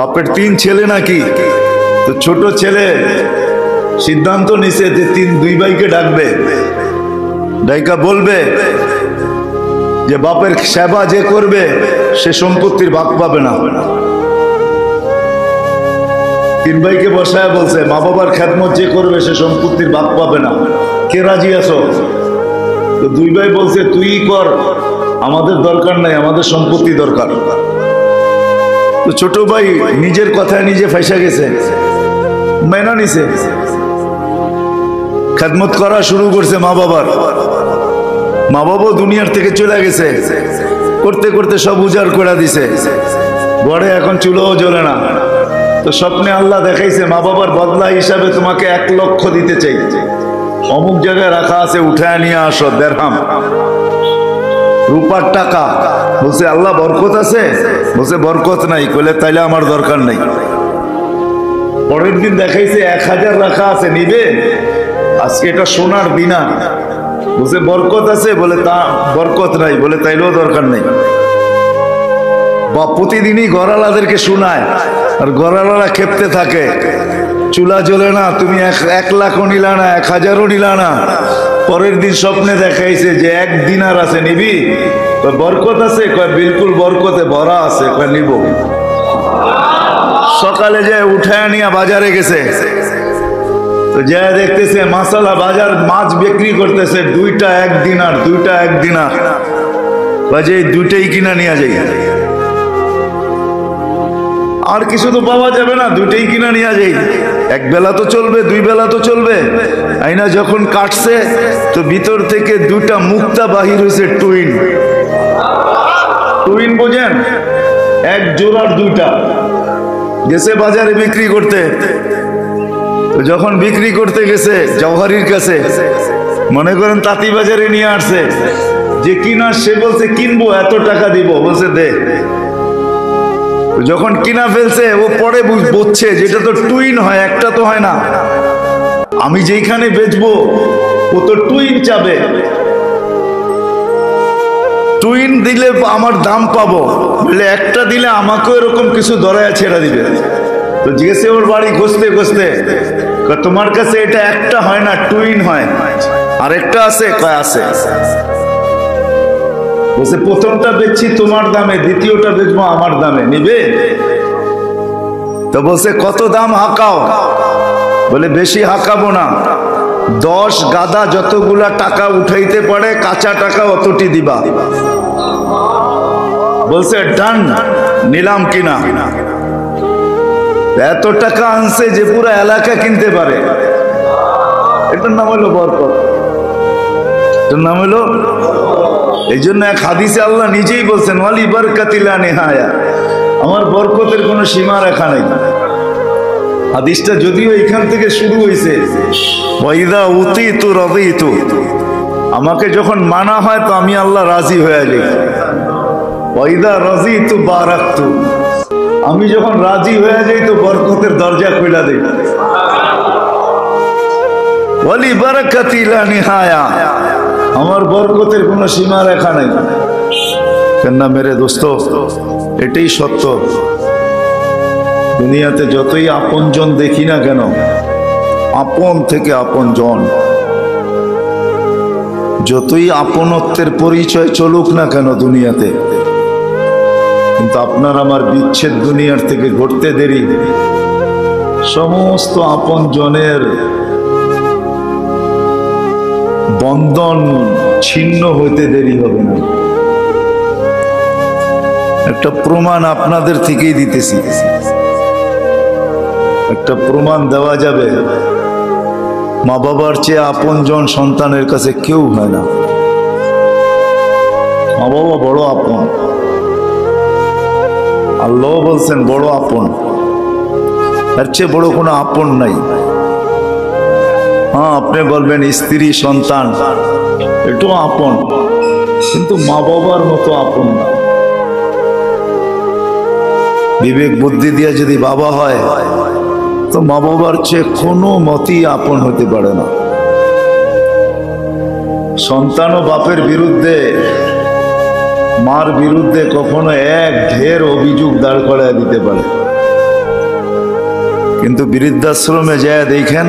বাপের 3 ছেলে নাকি, তো ছোট ছেলে সিদ্ধান্ত নিছে যে 2 ভাইকে ডাকবে, ডাইকা বলবে যে বাপের সেবা যে করবে সে সম্পত্তির ভাগ পাবে না। 3 ভাইকে বসায় বলছে মা বাবার খেদমত যে করবে সে সম্পত্তির ভাগ পাবে না, কে রাজি আছো? তো 2 ভাই বলছে তুই কর, আমাদের দরকার নাই, আমাদের সম্পত্তি দরকার। তো ছোট ভাই নিজের কথায় নিজে ফাইসা গেছে, মেনা নিছে, খেদমত করা শুরু করছে মা বাবার। মা বাবাও দুনিয়ার থেকে চলে গেছে, করতে করতে সব উজাড় করে দিছে, বড়ে এখন চুলোও জ্বলে না। তো স্বপ্নে আল্লাহ দেখাইছে মা বাবার বদলা হিসাবে তোমাকে 1 লক্ষ দিতে চাই, অমুক জায়গায় রাখা আছে, উঠায় নিয়ে আসো, দেড়হাম রূপার টাকা। বলছে আল্লাহ বরকত আছে? বলছে বরকত নাই। কইলে তাইলে আমার দরকার নাই। পরের দিন দেখাইছে 1000 রাখা আছে, নিবে? আজকে এটা সোনার দিনার। বলছে বরকত আছে? বলে তা বরকত নাই। বলে তাইলেও দরকার নেই। বা প্রতিদিনই গড়ালাদেরকে শোনায়, আর গড়ালারা খেপতে থাকে, চুলা জ্বলে না, তুমি 1 লাখও নিলা না, 1000ও নিলা না। পরের দিন স্বপ্নে দেখাইছে যে 1 দিনার আছে, নিবি? বরকত আছে? কয় বিলকুল বরকতে ভরা আছে। কয় নিব। সকালে যায় উঠায় নিয়ে বাজারে গেছে, তো যা দেখতেছে মাসালা বাজার মাছ বিক্রি করতেছে, 2টা 1 দিনার, 2টা 1 দিনার। বাজে 2টাই কিনা নিয়ে যাই, আর কিছু তো পাওয়া যাবে না, 2টাই কিনা নিয়ে যাই। 1 বেলা তো চলবে, 2 বেলা তো চলবে। আইনা যখন কাটছে তো ভিতর থেকে 2টা মুক্তা বাহির হয়েছে, টুইন। টুইন বোঝেন? 1 জোড়ার 2টা। গেছে বাজারে বিক্রি করতে। যখন বিক্রি করতে গেছে জওহারির কাছে, মনে করেন তাঁতি বাজারে নিয়ে আসছে, যে কিনা সে বলছে কিনবো, এত টাকা দিব। বলছে দে। যখন কিনা ফেলছে ও পরে বুঝছে যেটা তো টুইন হয়, একটা তো হয় না। আমি যেখানে বেচবো ও তো টুইন চাবে, টুইন দিলে আমার দাম পাবো, বলে একটা দিলে আমাকেও এরকম কিছু ধরায় ছেড়া দিবে। তো জিজ্ঞেসে ওর বাড়ি খুঁজতে খুঁজতে, তোমার কাছে এটা একটা হয় না, টুইন হয়, আরেকটা আছে? কয় আছে। বলছে প্রথমটা বেচছি তোমার দামে, দ্বিতীয়টা বেচবো আমার দামে, নিবে? তো বলছে কত দাম হাঁকাও? বলে বেশি হাঁকাবো না, 10 গাদা যতগুলা টাকা উঠাইতে পারে কাঁচা টাকা অতটি দিবা। বলছে ডান, নিলাম কিনা। এত টাকা আনছে যে পুরো এলাকা কিনতে পারে। এটার নাম হলো বরকত, এটার নাম হলো। এই জন্য এক হাদিসে আল্লাহ নিজেই বলছেন ওয়ালি বারকাতিলা নেহায়া, আমার বরকতের কোনো সীমা রেখা নেই। হাদিসটা যদিও এখান থেকে শুরু হয়েছে, ওয়াইদা উতিতু রাদিতু, আমাকে যখন মানা হয় তো আমি আল্লাহ রাজি হয়ে যাই। ওয়াইদা রাজিতু বারাকতু, আমি যখন রাজি হয়ে যাই তো বরকতের দরজা খুলে দেই। ওয়ালি বারাকাতিলা নেহায়া, আমার বরকতের কোনো সীমা রেখা নাই। কেননা মেরে দোস্ত, এটাই সত্য। দুনিয়াতে যতই আপনজন দেখি না কেন, আপন থেকে আপনজন, যতই আপনত্বের পরিচয় চলুক না কেন দুনিয়াতে, কিন্তু আপনার আমার বিচ্ছেদ দুনিয়ার থেকে ঘটতে দেরি, সমস্ত আপনজনের বন্ধন ছিন্ন হইতে দেরি হবে না। একটা প্রমাণ আপনাদের থেকেই দিতেছি, একটা প্রমাণ দেওয়া যাবে। মা বাবার চেয়ে আপনজন সন্তানের কাছে কেউ হয় না। মা বাবা বড় আপন, আল্লাহ বলছেন বড় আপন, এর চেয়ে বড় কোনো আপন নাই। হ্যাঁ, আপনি বলবেন স্ত্রী সন্তান এটাও আপন, কিন্তু মা বাবার মতো আপন না। বিবেক বুদ্ধি দিয়ে যদি বাবা হয় তো মা বাবার চেয়ে কোনো মতেই আপন হতে পারে না। সন্তান ও বাপের বিরুদ্ধে, মার বিরুদ্ধে কখনো 1 ঢের অভিযোগ দাঁড় করায় দিতে পারে। কিন্তু বৃদ্ধাশ্রমে যায় দেখেন,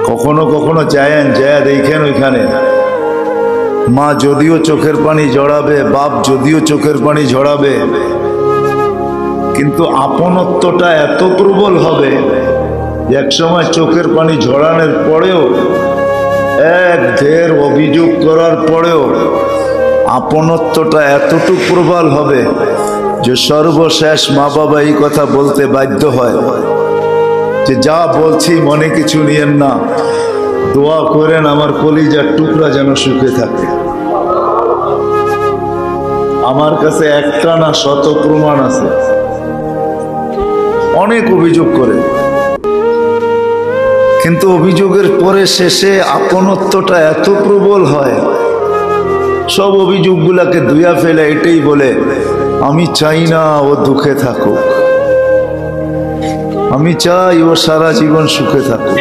কখনো কখনো যায়েন, যায় দেখেন ওইখানে মা যদিও চোখের পানি ঝরাবে, বাপ যদিও চোখের পানি ঝরাবে, কিন্তু আপনত্বটা এত প্রবল হবে যে একসময় চোখের পানি ঝরানোর পরেও, এক ঢের অভিযোগ করার পরেও আপনত্বটা এতটুকু প্রবল হবে যে সর্বশেষ মা বাবা এই কথা বলতে বাধ্য হয় যে যা বলছি মনে কিছু নিয়েন না, দোয়া করেন আমার কলিজার টুকরা যেন সুখে থাকে। আমার কাছে একটা না শত প্রমাণ আছে, অনেক অভিযোগ করে, কিন্তু অভিযোগের পরে শেষে আপনত্বটা এত প্রবল হয়, সব অভিযোগগুলাকে ধুইয়া ফেলে এটাই বলে, আমি চাই না ও দুঃখে থাকুক, আমি চাই ও সারা জীবন সুখে থাকুক।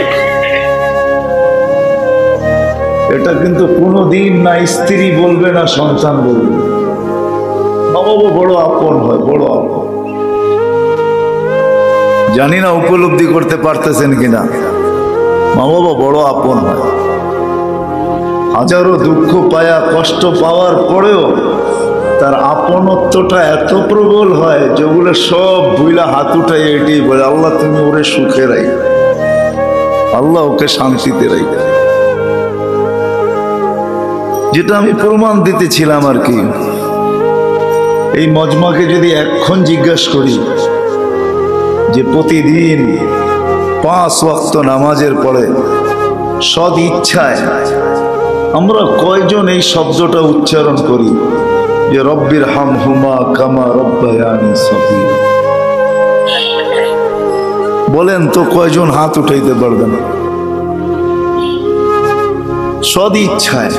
এটা কিন্তু কোনোদিন না স্ত্রী বলবে না সন্তান বলবে, বাবা বড় আপন হয়, বড় আপন। জানি না উপলব্ধি করতে পারতেছেন কিনা, মা বাবা বড় আপন হয়। হাজারো দুঃখ পায়া কষ্ট পাওয়ার পরেও তার আপনত্বটা এত প্রবল হয় যেগুলো সব ভুইলা হাত উঠাই এটি বলে, আল্লাহ তুমি ওরে সুখে রাই, আল্লাহ ওকে শান্তিতে রাই। যেটা আমি প্রমাণ দিতেছিলাম আর কি, এই মজমাকে যদি এখন জিজ্ঞাসা করি যে প্রতিদিন 5 ওয়াক্ত নামাজের পরে সদ ইচ্ছায় আমরা কয়জন এই শব্দটা উচ্চারণ করি যে রব্বির হামহুমা কামা রব্বায়ানি সগীরা? বলেন তো কয়জন হাত উঠাইতে পারবেন? সদ ইচ্ছায়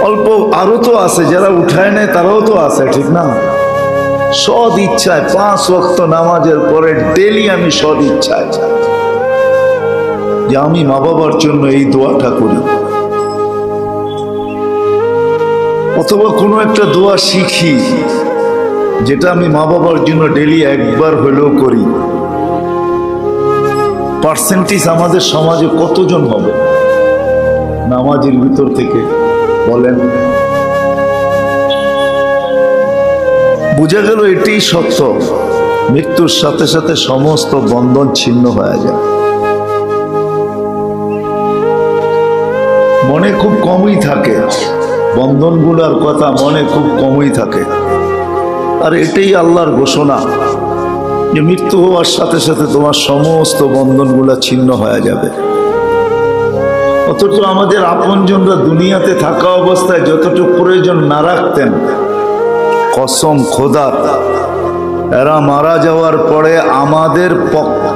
অল্প, আরো তো আছে যারা উঠায় নেয়, তারাও তো আছে, ঠিক না? সদ ইচ্ছায় 5 ওয়াক্ত নামাজের পরে ডেলি আমি সদ ইচ্ছায় যে আমি মা বাবার জন্য এই দোয়াটা করি, অথবা কোনো একটা দোয়া শিখি যেটা আমি মা বাবার জন্য ডেলি একবার হলেও করি। পার্সেন্টেজ আমাদের সমাজে কতজন হবে নামাজের ভিতর থেকে বলেন? বুঝা গেল এটাই সত্য, মৃত্যুর সাথে সাথে সমস্ত বন্ধন ছিন্ন হয়ে যায়। মনে খুব কমই থাকে বন্ধনগুলোর কথা, মনে খুব কমই থাকে। আর এটাই আল্লাহর ঘোষণা যে মৃত্যু হওয়ার সাথে সাথে তোমার সমস্ত বন্ধনগুলো ছিন্ন হয়ে যাবে। অথচ আমাদের আপনজনরা দুনিয়াতে থাকা অবস্থায় যতটুকু প্রয়োজন না রাখতেন, কসম খোদার, এরা মারা যাওয়ার পরে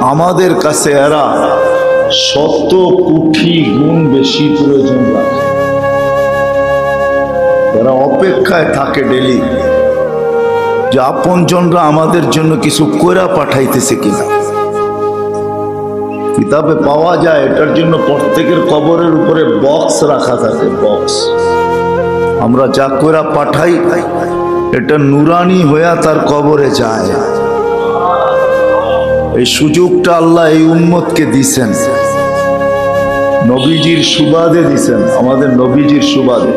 আমাদের কাছে এরা 100 কোটি গুণ বেশি প্রয়োজন রাখে। এরা অপেক্ষায় থাকে ডেলি যে আপনজনরা আমাদের জন্য কিছু কইরা পাঠাইতেছে কিনা। কিতাবে পাওয়া যায় এটার জন্য প্রত্যেকের কবরের উপরে বক্স রাখা থাকে, বক্স। আমরা যা কইরা পাঠাই এটা নুরানি হইয়া তার কবরে যায়। এই সুযোগটা আল্লাহ এই উম্মতকে দিছেন, নবীজির সুবাদে দিছেন, আমাদের নবীজির সুবাদে।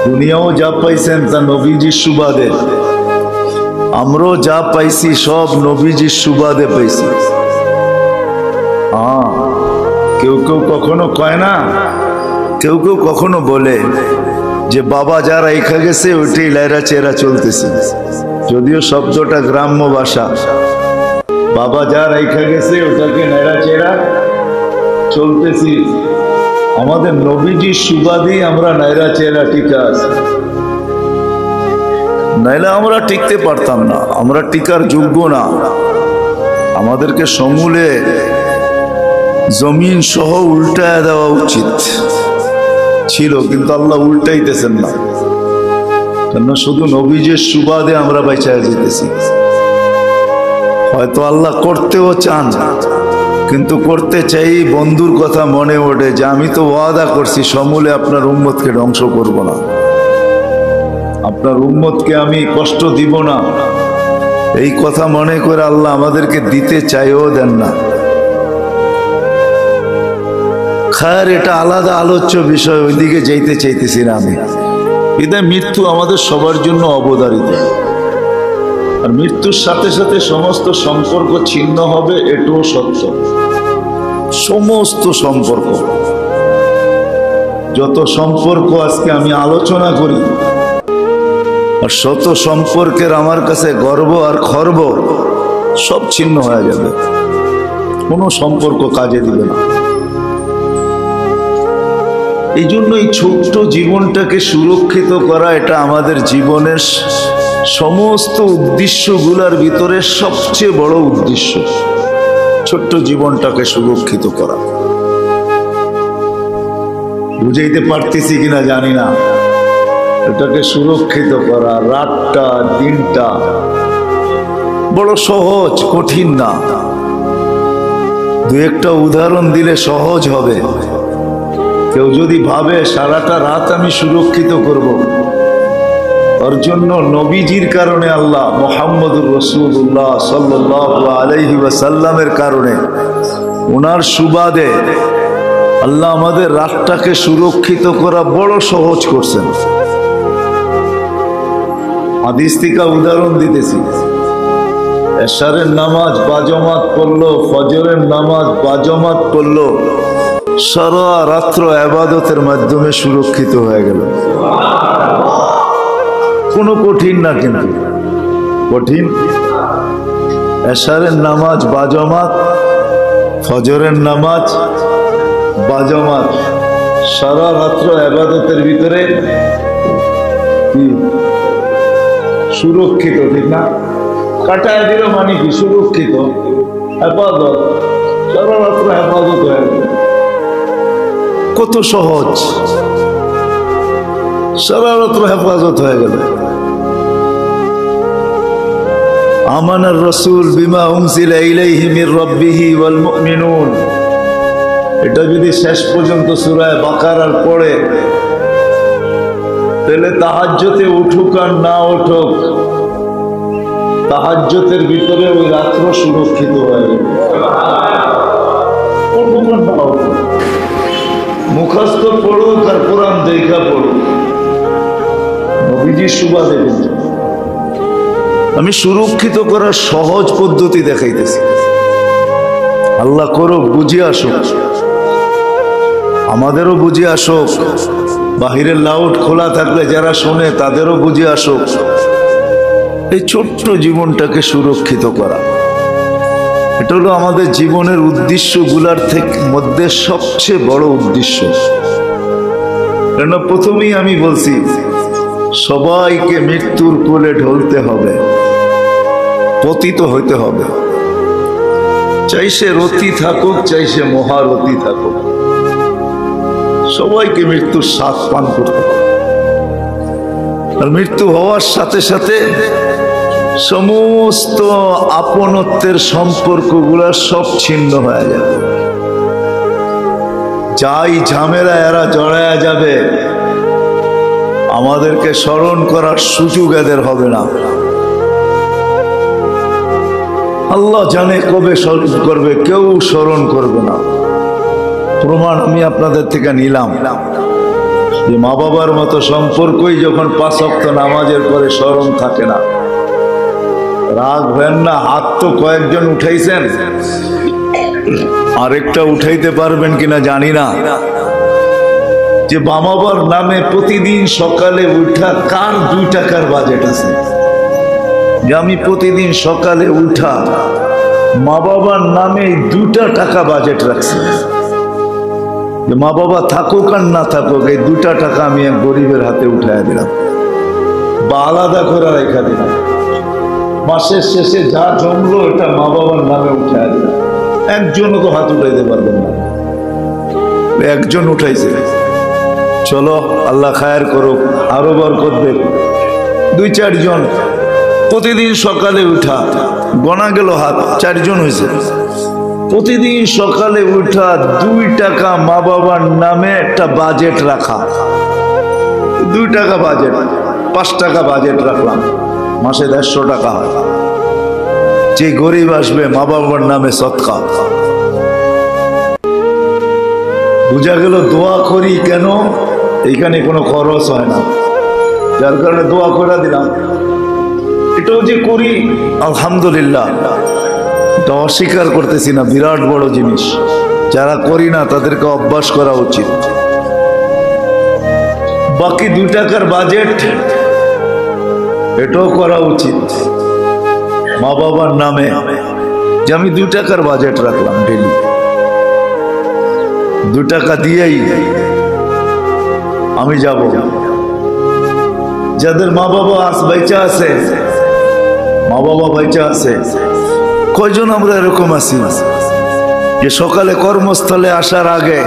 দুনিয়াও যা পাইছেন তা নবীজির সুবাদে, আমরাও যা পাইছি সব নবীজির সুবাদে পাইছি। কেউ কেউ কখনো কয় না, কেউ কেউ কখনো বলে যে বাবা যা রাইখা গেছে ওইটাই লাইরা চেরা চলতেছে, যদিও শব্দটা গ্রাম্য ভাষা। বাবা যা রাইখা গেছে ওটাকে নেড়া চেরা চলতেছি। আমাদের নবীজির সুবাদেই আমরা নাইরা চেরা টিকা আছি, নাইলে আমরা টিকতে পারতাম না, আমরা টিকার যোগ্য না। আমাদেরকে সমূলে জমিন সহ উল্টায় দেওয়া উচিত ছিল, কিন্তু আল্লাহ উল্টাইতেছেন না, কেন শুধু নবীজির সুবাদে আমরা বাইচা যেতেছি। হয়তো আল্লাহ করতেও চান, কিন্তু করতে চাই বন্ধুর কথা মনে ওঠে যে আমি তো ওয়াদা করছি সমূলে আপনার উম্মতকে ধ্বংস করব না, আপনার উম্মতকে আমি কষ্ট দিব না, এই কথা মনে করে আল্লাহ আমাদেরকে দিতে চাইও দেন না। খায়ের এটা আলাদা আলোচ্য বিষয়, ওইদিকে যাইতে চাইতেছি না আমি। বিধায় মৃত্যু আমাদের সবার জন্য অবধারিত, আর মৃত্যুর সাথে সাথে সমস্ত সম্পর্ক ছিন্ন হবে, এটাও সত্য। সমস্ত সম্পর্ক, যত সম্পর্ক আজকে আমি আলোচনা করি, আর শত সম্পর্কের আমার কাছে গর্ব আর খর্ব সব ছিন্ন হয়ে যাবে, কোনো সম্পর্ক কাজে দিবে না। এই জন্য এই ছোট্ট জীবনটাকে সুরক্ষিত করা, এটা আমাদের জীবনের সমস্ত উদ্দেশ্যগুলোর ভিতরে সবচেয়ে বড় উদ্দেশ্য, ছোট্ট জীবনটাকে সুরক্ষিত করা। বুঝাইতে পারতেছি কিনা জানি না। এটাকে সুরক্ষিত করা, রাতটা দিনটা বড় সহজ, কঠিন না। দু একটা উদাহরণ দিলে সহজ হবে। কেউ যদি ভাবে সারাটা রাত আমি সুরক্ষিত করব, ওর জন্য নবীজির কারণে আল্লাহ, মুহাম্মদুর রাসূলুল্লাহ সাল্লাল্লাহু আলাইহি ওয়াসাল্লামের কারণে, ওনার সুবাদে আল্লাহ আমাদের রাতটাকে সুরক্ষিত করা বড় সহজ করছেন। হাদিস থেকে উদাহরণ দিতেছি। এশারের নামাজ বাজমাত পড়লো, ফজরের নামাজ বাজমাত পড়লো, সারা রাত্র ইবাদতের মাধ্যমে সুরক্ষিত হয়ে গেল। কোনো কঠিন না, কিন্তু কঠিন। এশারের নামাজ বাজমাত, ফজরের নামাজ বাজমাত, সারা রাত্র ইবাদতের ভিতরে সুরক্ষিত, ঠিক না? কাটায় দিল মানে কি? সুরক্ষিত, ইবাদত, সারা রাত্র ইবাদত হয়ে গেল। কত সহজ, সারা রাত্র হেফাজত হয়ে গেল। আমানার রাসূল বিমা উনজিলা ইলাইহি মির রাব্বিহি ওয়াল মুমিনুন, এটা যদি শেষ পর্যন্ত সূরা বাকারার পড়ে, তাহলে তাহাজ্জুদে উঠুক আর না উঠুক, তাহাজ্জুদের ভিতরে ওই রাত্র সুরক্ষিত হয়ে গেল। উঠুক আর না উঠুক, মুখস্থ পড়ুক আর কোরআন দেখা পড়ুক, নবীজির সুবাদে। আমি সুরক্ষিত করার সহজ পদ্ধতি দেখাইতেছি। আল্লাহ করুক বুঝে আসুক, আমাদেরও বুঝে আসুক, বাহিরের লাউড খোলা থাকলে যারা শোনে তাদেরও বুঝে আসুক। এই ছোট্ট জীবনটাকে সুরক্ষিত করা, এটা হলো আমাদের জীবনের উদ্দেশ্যগুলার মধ্যে সবচেয়ে বড় উদ্দেশ্য। কেন প্রথমেই আমি বলছি, সবাইকে মৃত্যুর কোলে ঢলতে হবে, পতিত হইতে হবে। চাই সে রতি থাকুক, চাই সে মহারতি থাকুক, সবাইকে মৃত্যুর স্বাদ পান করতে হবে। আর মৃত্যু হওয়ার সাথে সাথে সমস্ত আপনত্বের সম্পর্কগুলা সব ছিন্ন হয়ে যাবে। যাই ঝামেলা এরা জড়ায়া যাবে, আমাদেরকে স্মরণ করার সুযোগ এদের হবে না। আল্লাহ জানে কবে স্মরণ করবে, কেউ স্মরণ করবে না। প্রমাণ আমি আপনাদের থেকে নিলাম যে মা বাবার মতো সম্পর্কই যখন 5 ওয়াক্ত নামাজের পরে স্মরণ থাকে না। রাগ ভেন না, হাত তো কয়েকজন উঠাইছেন, আরেকটা উঠাইতে পারবেন কিনা জানি না। যে মা বাবার নামে প্রতিদিন সকালে উঠা, কার 2 টাকার বাজেট আছে যে আমি প্রতিদিন সকালে উঠা মা বাবার নামে 2টা টাকা বাজেট রাখছি, যে মা বাবা থাকুক আর না থাকুক এই 2টা টাকা আমি এক গরিবের হাতে উঠাইয়া দিলাম বা আলাদা করে রেখা দিলাম। মাসের শেষে যা জমলো এটা মা বাবার নামে উঠাইয়া দিলাম। একজনও তো হাত উঠাইতে পারবেন না, একজন উঠাইছে। চলো আল্লাহ খায়ের করুক, আরো বরকত দেব। 2-4 জন প্রতিদিন সকালে উঠা, গণা গেল হাত, 4 জন হয়েছে। প্রতিদিন সকালে উঠা 2 টাকা মা বাবার নামে একটা বাজেট রাখা। 2 টাকা বাজেট, 5 টাকা বাজেট রাখলাম, মাসে 150 টাকা হয়। যে গরিব আসবে মা বাবার নামে সদকা। বুঝা গেল দোয়া করি কেন, এইখানে কোনো খরচ হয় না, যার কারণে দোয়া করে দিলাম। এটাও যে করি আলহামদুলিল্লাহ, এটা অস্বীকার করতেছি না, বিরাট বড় জিনিস। যারা করি না তাদেরকে অভ্যাস করা উচিত। বাকি 2 টাকার বাজেট, এটাও করা উচিত মা বাবার নামে, যে আমি 2 টাকার বাজেট রাখলাম ডেলি, 2 টাকা দিয়েই আমি যাব। যাদের মা বাবা বাইচা আছে, মা বাবা বাইচা আছে, কয়জন আমরা এরকম আছি যে সকালে কর্মস্থলে আসার আগে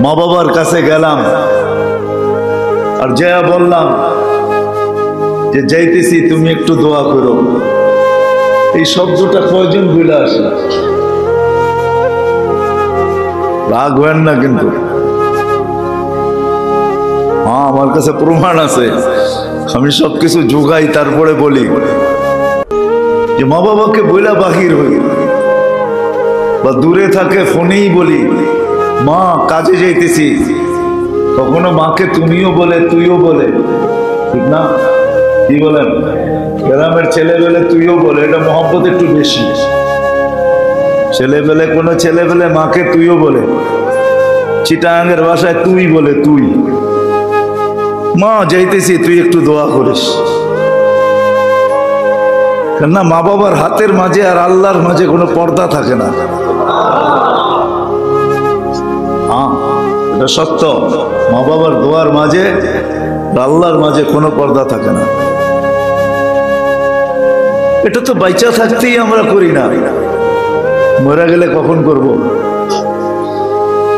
মা বাবার কাছে গেলাম আর যা বললাম যে যাইতেছি, তুমি একটু দোয়া করো। এই শব্দটা কয়জন ভুলে আসে? রাগ হয় না কিন্তু, হ্যাঁ আমার কাছে প্রমাণ আছে, আমি সবকিছু যোগাই তারপরে বলি যে মা বাবাকে বইলা বাহির হই, বা দূরে থাকে ফোনেই বলি মা কাজে যাইতেছি, কখনো মাকে তুমিও বলে তুইও বলে, ঠিক না? কি বলেন? গ্রামের ছেলেবেলে তুইও বলে, এটা মহব্বত একটু বেশি। ছেলেবেলে কোনো ছেলেবেলে মাকে তুইও বলে, চিটাঙ্গের ভাষায় তুই বলে, তুই মা যাইতেছি তুই একটু দোয়া করিস। কেননা মা বাবার হাতের মাঝে আর আল্লাহর মাঝে কোনো পর্দা থাকে না। হ্যাঁ এটা সত্য, মা বাবার দোয়ার মাঝে আল্লাহর মাঝে কোনো পর্দা থাকে না। এটা তো বাইচা থাকতেই আমরা করি না, মরে গেলে কখন করব?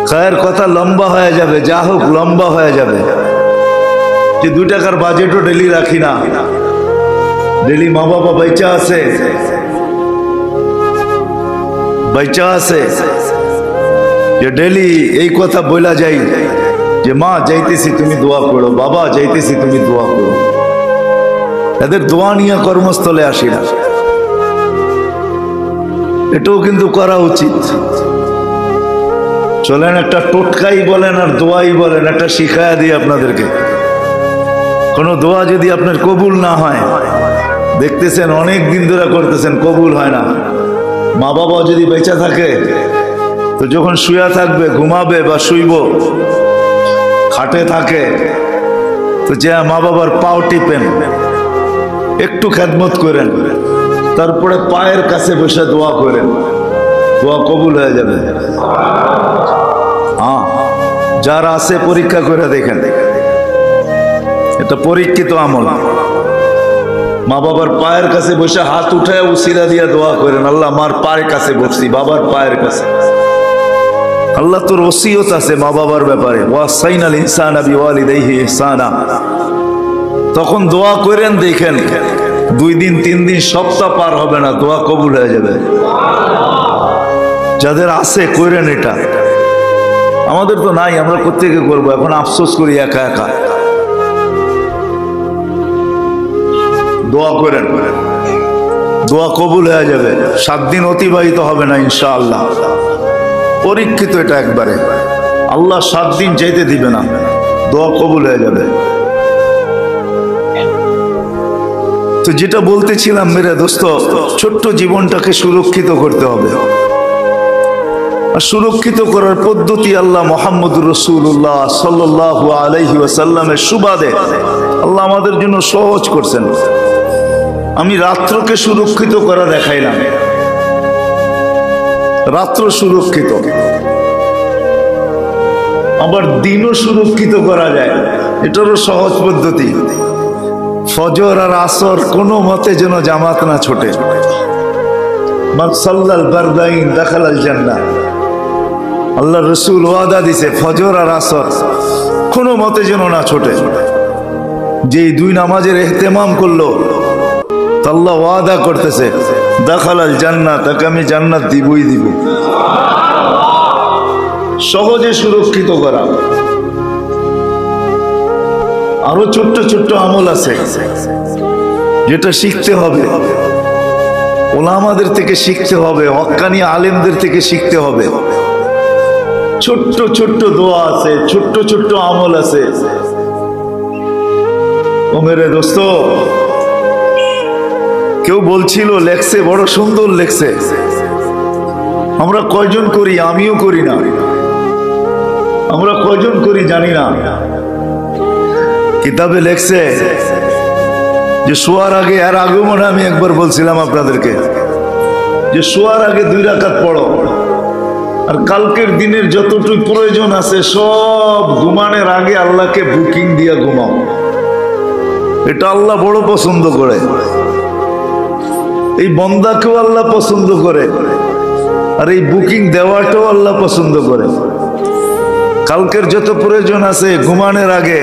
খায়ের কথা লম্বা হয়ে যাবে, যা হোক লম্বা হয়ে যাবে। যে 2 টাকার বাজেটও ডেলি রাখি না, ডেলি মা বাবা বাইচা আছে, বাইচা আছে, যে ডেলি এই কথা বলা যাই যে মা যাইতেছি তুমি দোয়া করো, বাবা যাইতেছি তুমি দোয়া করো। এদের দোয়া নিয়ে কর্মস্থলে আসি না, এটাও কিন্তু করা উচিত। চলেন একটা টোটকাই বলেন আর দোয়াই বলেন, একটা শিখায়া দিই আপনাদেরকে। কোনো দোয়া যদি আপনার কবুল না হয়, দেখতেছেন অনেক দিন ধরে করতেছেন, কবুল হয় না। মা বাবা যদি বেঁচে থাকে তো যখন শুয়ে থাকবে, ঘুমাবে বা শুইব, খাটে থাকে তো যে মা বাবার পাও টিপেন, একটু খেদমত করেন, তারপরে পায়ের কাছে বসে দোয়া করেন, দোয়া কবুল হয়ে যাবে। হ্যাঁ যারা আছে পরীক্ষা করে দেখেন, এটা পরীক্ষিত আমল। মা বাবার পায়ের কাছে বসে হাত উঠায় উসিলা দিয়া দোয়া করেন, আল্লাহ আমার পায়ের কাছে বসছি, বাবার পায়ের কাছে। আল্লাহ তোর ওসিয়ত আছে মা বাবার ব্যাপারে, ওয়াসাইনাল ইনসানা বিওয়ালিদাইহি ইহসানা। তখন দোয়া করেন, দেখেন 2 দিন 3 দিন সপ্তাহ পার হবে না, দোয়া কবুল হয়ে যাবে। যাদের আছে করেন এটা, আমাদের তো নাই, আমরা কোত্থেকে করবো? এখন আফসোস করি একা একা। দোয়া করেন, দোয়া কবুল হয়ে যাবে। 7 দিন অতিবাহিত হবে না ইনশাআল্লাহ, পরীক্ষিত এটা একবারে। আল্লাহ 7 দিন যেতে দিবে না, দোয়া কবুল হয়ে যাবে। তো যেটা বলতেছিলাম মেরে দোস্ত, ছোট্ট জীবনটাকে সুরক্ষিত করতে হবে। আর সুরক্ষিত করার পদ্ধতি আল্লাহ মুহাম্মদুর রাসূলুল্লাহ সাল্লাল্লাহু আলাইহি ওয়াসাল্লামের সুবাদে আল্লাহ আমাদের জন্য সহজ করছেন। আমি রাত্রকে সুরক্ষিত করা দেখাইলাম, রাত্র সুরক্ষিত, আবার দিনও সুরক্ষিত করা যায়, এটারও সহজ পদ্ধতি। ফজর আর আসর কোনো মতে যেন জামাত না ছোটে। মান সাল্লাল বারদাইন দাখালাল জান্নাহ। আল্লাহ রসুল ওয়াদা দিছে, ফজর আর আসর কোনো মতে যেন না ছোটে। যেই 2 নামাজের ইহতেমাম করলো, আল্লাহ ওয়াদা করতেছে দাখালাল জান্নাহ, তাকে আমি জান্নাত দিবই দিব। সহজে সুরক্ষিত করা। আরো ছোট্ট ছোট্ট আমল আছে যেটা শিখতে হবে। ওলামাদের থেকে শিখতে হবে, হক্কানি আলেমদের থেকে শিখতে হবে। ছোট্ট ছোট্ট দোয়া আছে, ছোট্ট ছোট্ট আমল আছে। ও মেরে দোস্ত, কেউ বলছিল লেখছে, বড় সুন্দর লেখছে। আমরা কয়জন করি? আমিও করি না। আমরা কয়জন করি জানি না। কিতাবে লেখছে যে শোয়ার আগে, আর আগেও মনে আমি একবার বলছিলাম আপনাদেরকে যে শোয়ার আগে 2 রাকাত পড়ো, আর কালকের দিনের যতটুকু প্রয়োজন আছে সব ঘুমানোর আগে আল্লাহকে বুকিং দিয়ে ঘুমাও। এটা আল্লাহ বড় পছন্দ করে, এই বন্দাকেও আল্লাহ পছন্দ করে, আর এই বুকিং দেওয়াটাও আল্লাহ পছন্দ করে। কালকের যত প্রয়োজন আছে ঘুমানোর আগে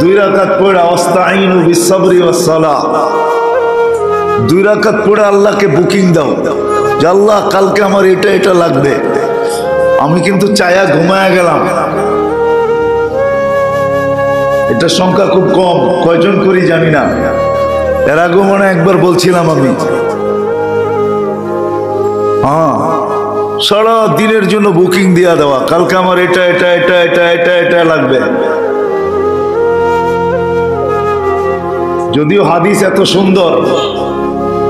2 রাকাত পড়ে আস্তাইনু বিসসাবরি ওয়াস সালাহ, 2 রাকাত পড়ে আল্লাহকে বুকিং দাও যে আল্লাহ কালকে আমার এটা এটা লাগবে। আমি কিন্তু চায়া ঘুমায়া গেলাম। এটা সংখ্যা খুব কম, কয়জন করি জানি না। এর আগেও মনে একবার বলছিলাম আমি। হ্যাঁ, সারা দিনের জন্য বুকিং দিয়া দেওয়া, কালকে আমার এটা এটা এটা এটা এটা এটা লাগবে। যদিও হাদিস এত সুন্দর,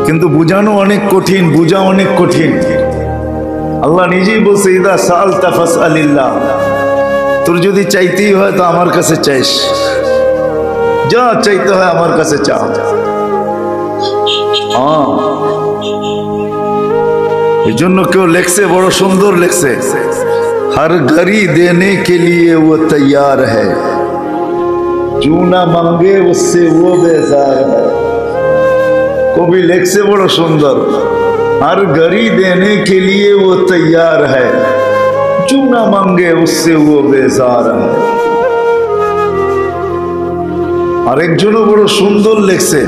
কিন্তু বুঝানো অনেক কঠিন, বুঝা অনেক কঠিন। আল্লাহ নিজেই বলছে ইদা সাআলতা ফাসআলিল্লাহ, তোর যদি চাইতেই হয় তো আমার কাছে চাইস, যা চাইতে হয় আমার কাছে চা। হ্যাঁ, এই জন্য কেউ লেখছে, বড় সুন্দর লেখছে, हर घड़ी देने के लिए वो तैयार है, जो ना मांगे उससे वो बेजार है। कभी लेखसे बड़ा सुंदर, हर घड़ी देने के लिए वो तैयार है, जो ना मांगे उससे वो बेजार है। আরেকজনও বড় সুন্দর লেখছে,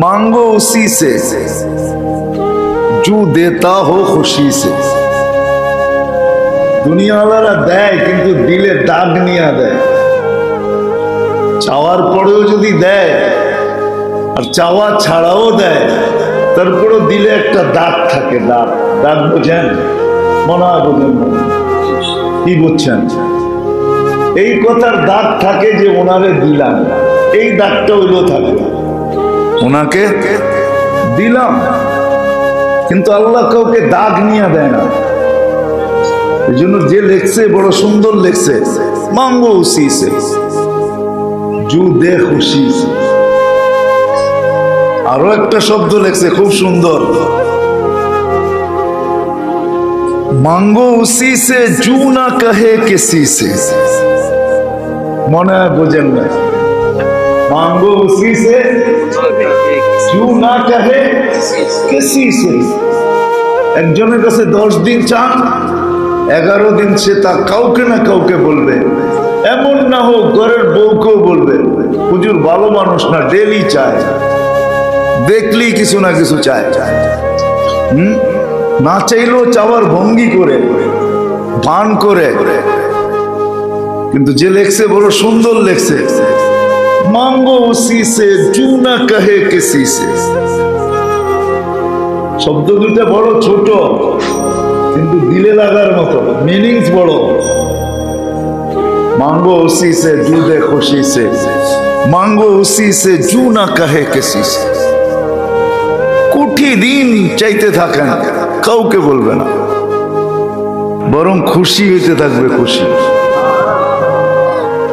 मांगो उसी से जो देता हो खुशी से। দুনিয়াওয়ালারা দেয় কিন্তু দিলে দাগ নিয়ে দেয়। চাওয়ার পরেও যদি দেয় আর চাওয়া ছাড়াও দেয়, তারপরেও দিলে একটা দাগ থাকে। দাগ, দাগ বোঝেন? মনে হয় বোঝেন না। কি বুঝছেন? এই কথার দাগ থাকে যে ওনারে দিলাম, এই দাগটা হইলো থাকে, ওনাকে দিলাম। কিন্তু আল্লাহ কাউকে দাগ নিয়ে দেয় না। এই জন্য যে লেখছে বড় সুন্দর লেখছে, মাঙ্গো উসি সে জু দে খুশি। আরো একটা শব্দ লেখছে খুব সুন্দর, মাঙ্গো উসি সে জু না কহে কিসি সে। মনে হয় বোঝেন না। মাঙ্গো উসি সে জু না কহে কিসি সে। একজনের কাছে 10 দিন চান, 11 দিন সে তা কাউকে না কাউকে বলবে। এমন না হোক ঘরের বউকেও বলবে, হুজুর ভালো মানুষ না, ডেলি চায়, দেখলেই কিছু না কিছু চায়। না চাইলেও চাওয়ার ভঙ্গি করে, ভান করে। কিন্তু যে লেখছে বড় সুন্দর লেখছে, মাঙ্গো উসি সে জু না কহে কিসি সে। শব্দ দুইটা বড় ছোট, কিন্তু দিলে লাগার মতো, মিনিংস বড়। मांगो उसी से जू दे खुशी से, मांगो उसी से जू ना कहे किसी से। কোটি দিন চাইতে থাকেন, কাউকে বলবে না, বরং খুশি হইতে থাকবে, খুশি।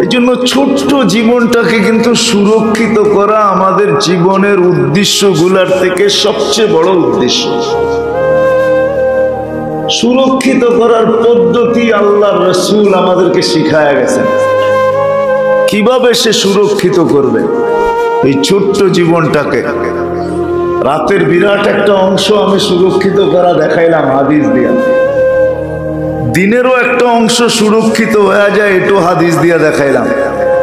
এই জন্য ছোট্ট জীবনটাকে কিন্তু সুরক্ষিত করা আমাদের জীবনের উদ্দেশ্যগুলোর থেকে সবচেয়ে বড় উদ্দেশ্য। সুরক্ষিত করার পদ্ধতি আল্লাহর রাসূল আমাদেরকে শিখায়া গেছেন। কিভাবে সে সুরক্ষিত করবে এই ছোট্ট জীবনটাকে। রাতের বিরাট একটা অংশ আমি সুরক্ষিত করা দেখাইলাম হাদিস দিয়া। দিনেরও একটা অংশ সুরক্ষিত হয়ে যায়, এটাও হাদিস দিয়া দেখাইলাম,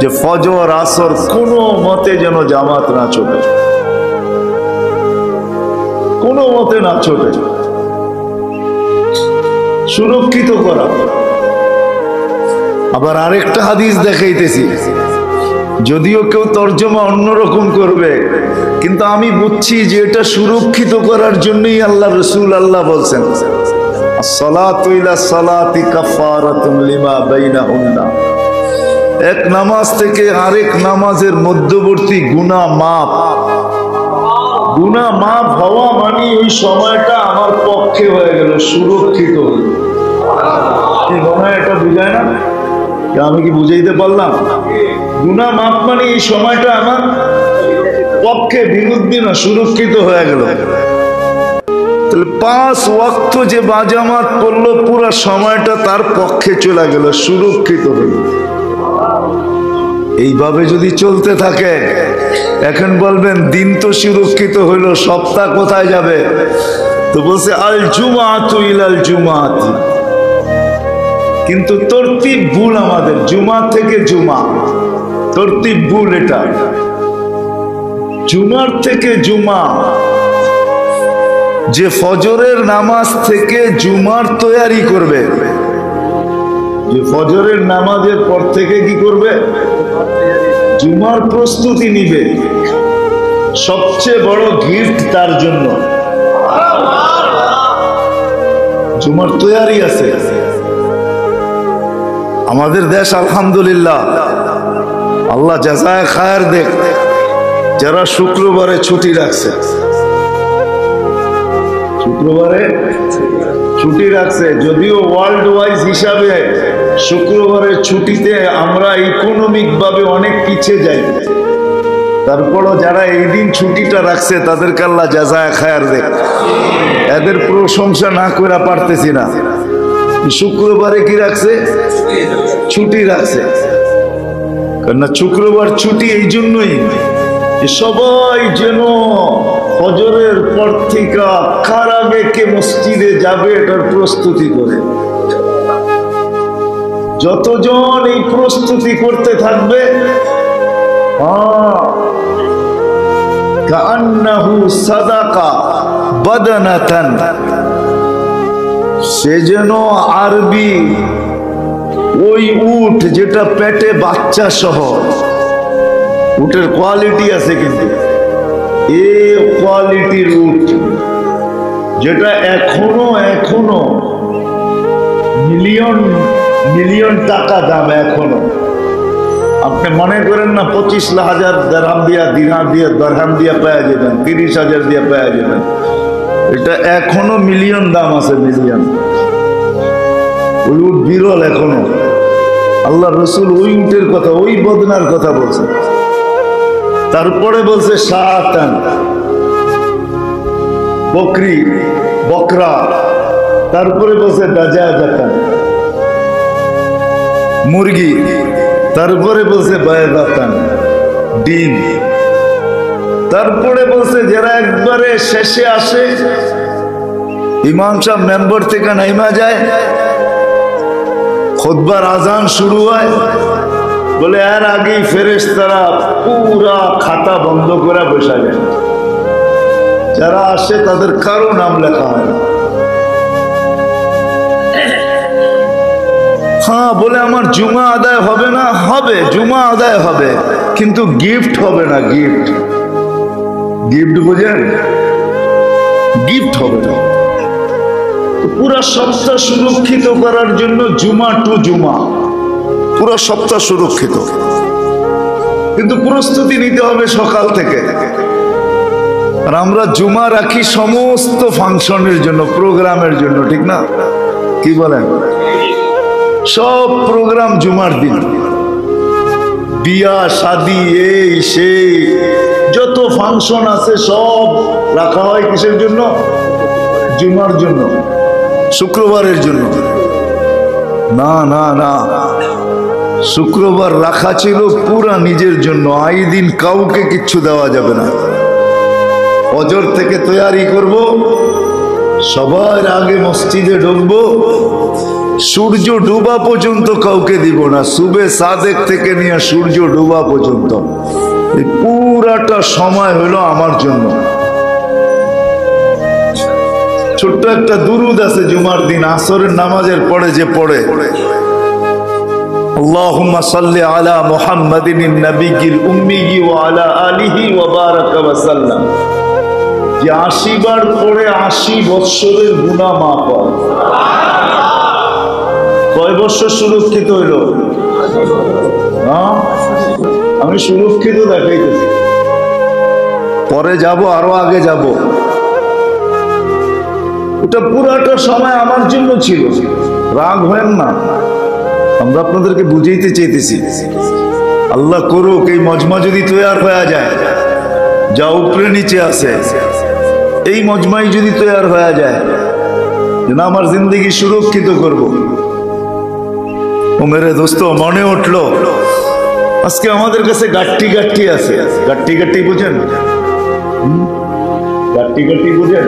যে ফজর আসর কোনো মতে যেন জামাত না ছোটে, কোনো মতে না ছোটে। সুরক্ষিত করা। আবার আরেকটা হাদিস দেখাইতেছি, যদিও কেউ তর্জমা অন্যরকম করবে, কিন্তু আমি বুঝছি যে এটা সুরক্ষিত করার জন্যই আল্লাহ রসুল আল্লাহ বলছেন আসসালাতু ইলা সালাতি কাফারাতুন লিমা বাইনাহুন্না। এক নামাজ থেকে আরেক নামাজের মধ্যবর্তী গুনাহ মাফ। গুনাহ মাফ হওয়া মানে ওই সময়টা আমার পক্ষে হয়ে গেল, সুরক্ষিত হল। এই মনে হয় এটা বুঝায় না? আমি কি বুঝাইতে পারলাম? গুনাহ মাফ মানে এই সময়টা আমার পক্ষে, বিরুদ্ধে না, সুরক্ষিত হয়ে গেল। তাহলে 5 ওয়াক্ত যে বাজামাত করলো পুরো সময়টা তার পক্ষে চলে গেল, সুরক্ষিত হল। এইভাবে যদি চলতে থাকে, এখন বলবেন দিন তো সুরক্ষিত হইল, সপ্তাহ কোথায় যাবে? তো বলছে আল জুমাতু ইলাল জুমাতি। কিন্তু তরতিব ভুল আমাদের, জুমা থেকে জুমা, তরতিব ভুল। এটা জুমার থেকে জুমা, যে ফজরের নামাজ থেকে জুমার তৈয়ারি করবে, যে ফজরের নামাজের পর থেকে কি করবে? জুমার প্রস্তুতি নিবে, সবচেয়ে বড় গিফট তার জন্য জুমার তৈয়ারি আছে। আমাদের দেশ আলহামদুলিল্লাহ, আল্লাহ জাযায়ে খায়ের দেখ, যারা শুক্রবারে ছুটি রাখছে, শুক্রবারে ছুটি রাখছে, যদিও ওয়ার্ল্ড ওয়াইজ হিসাবে শুক্রবারের ছুটিতে আমরা ইকোনমিক ভাবে অনেক পিছিয়ে যাই, তারপরও যারা এই দিন ছুটিটা রাখছে তাদেরকে আল্লাহ জাযায়ে খায়ের দেখ। এদের প্রশংসা না করে পারতেছি না। শুক্রবারে কি রাখছে? ছুটি রাখছে। কারণ শুক্রবার ছুটি এই জন্যই সবাই যেন ফজরের পর থেকে কার আগে কে মসজিদে যাবে এটার প্রস্তুতি করে। যতজন এই প্রস্তুতি করতে থাকবে, কান্নাহু সাদাকা বাদানাতান, সে যেন আরবি ওই উট যেটা পেটে বাচ্চা সহ, উটের কোয়ালিটি আছে, কিন্তু এ কোয়ালিটির উট যেটা এখনো মিলিয়ন মিলিয়ন টাকা দাম। এখনো আপনি মনে করেন না 25,000 দিরহাম দিয়া দিরহাম দিয়া পাওয়া যাবেন, 30,000 দিয়া পাওয়া যাবেন। এটা এখনো মিলিয়ন দাম আছে, মিলিয়ন। ওই উট বিরল এখনো। আল্লাহ রসুল ওই উটের কথা, ওই বদনার কথা বলছে। তারপরে বলছে শাতান, বকরি, বকরা। তারপরে বলছে দাজাজাতান, মুরগি। তারপরে বলছে বায়দাতান, ডিম। তারপরে বলছে যারা একবারে শেষে আসে, ইমাম সাহেব মেম্বার থেকে নাইমা যায়, খুতবার আজান শুরু হয়, বলে এর আগেই ফেরেশতারা পুরা খাতা বন্ধ করে বসে যায়। যারা আসে তাদের কারো নাম লেখা হয়। হ্যাঁ, বলে আমার জুমা আদায় হবে না? হবে, জুমা আদায় হবে, কিন্তু গিফট হবে না। গিফট, গিফট বোঝেন? গিফট হবে না। পুরা সপ্তাহ সুরক্ষিত করার জন্য জুমা টু জুমা পুরো সপ্তাহ সুরক্ষিত, কিন্তু প্রস্তুতি নিতে হবে সকাল থেকে। আর আমরা জুমা রাখি সমস্ত ফাংশনের জন্য, প্রোগ্রামের জন্য, ঠিক না? কি বলেন? সব প্রোগ্রাম জুমার দিন, বিয়া শাদি এই সেই যত ফাংশন আছে সব রাখা হয় কিসের জন্য? জুমার জন্য, শুক্রবারের জন্য না। না না, শুক্রবার রাখা ছিল পুরা নিজের জন্য। এই দিন কাউকে কিচ্ছু দেওয়া যাবে না। ফজর থেকে তৈয়ারি করব, সবার আগে মসজিদে ঢুকবো, সূর্য ডুবা পর্যন্ত কাউকে দিব না। সুবে সাদেক থেকে নিয়ে সূর্য ডুবা পর্যন্ত এই পুরাটা সময় হলো আমার জন্য। ছোট্ট একটা দুরুদ আছে জুমার দিন আসরের নামাজের পরে যে পড়ে, আল্লাহুম্মা সাল্লি আলা মুহাম্মাদিন নবিয়্যিল উম্মি ওয়া আলা আলিহি ওয়া বারাকা ওয়া সাল্লাম। যে 80 বার পড়ে 80 বৎসরের গুনাহ মাফ হয়। কয় বছর সুরক্ষিত হইল? আমি সুরক্ষিত দেখাইতেছি, পরে যাব, আরো আগে যাব। এটা পুরাটা সময় আমার জন্য ছিল। রাগ হয় না, আমরা আপনাদেরকে বুঝাইতে চাইতেছি। আল্লাহ করুক এই মজমা যদি তৈয়ার হয়ে যায়, যা উপরে নিচে আছে, এই মজমাই যদি তৈয়ার হয়ে যায়, যেন আমার জিন্দগি সুরক্ষিত করব। ও মেরে দোস্ত, মনে উঠলো আজকে আমাদের কাছে গাট্টি গাট্টি আছে। গাট্টি গাট্টি বুঝেন? গাট্টি গাট্টি বুঝেন?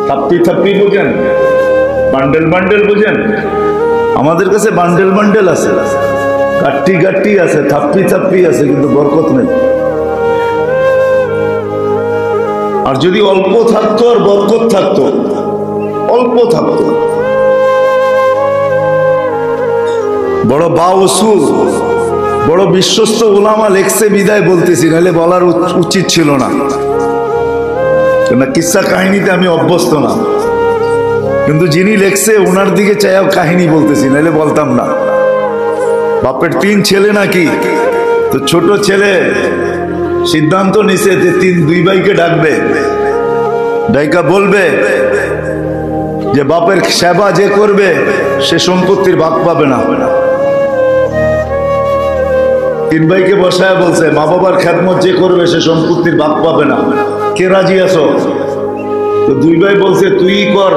থাপ্পি থাপ্পি বুঝেন? বান্ডেল বান্ডেল বুঝেন? আমাদের কাছে বান্ডেল বান্ডেল আছে, গাট্টি গাট্টি আছে, থাপ্পি থাপ্পি আছে, কিন্তু বরকত নেই। আর যদি অল্প থাকতো আর বরকত থাকতো, অল্প থাকতো। বড় বাউসু, বড় বিশ্বস্ত ওলামা লেখছে বিদায় বলতেছি, নাহলে বলার উচিত ছিল না। কিসসা কাহিনীতে আমি অভ্যস্ত না, কিন্তু যিনি লেখছে ওনার দিকে চাইও কাহিনী বলতেছি, নাহলে বলতাম না। বাপের 3 ছেলে নাকি, তো ছোট ছেলে সিদ্ধান্ত নিছে যে 2 ভাইকে ডাকবে, ডাইকা বলবে যে বাপের সেবা যে করবে সে সম্পত্তির ভাগ পাবে না। 3 ভাইকে বসায় বলছে মা বাবার খেদমত যে করবে সে সম্পত্তির ভাগ পাবে না, কে রাজি আছো? তো 2 ভাই বলছে তুই কর,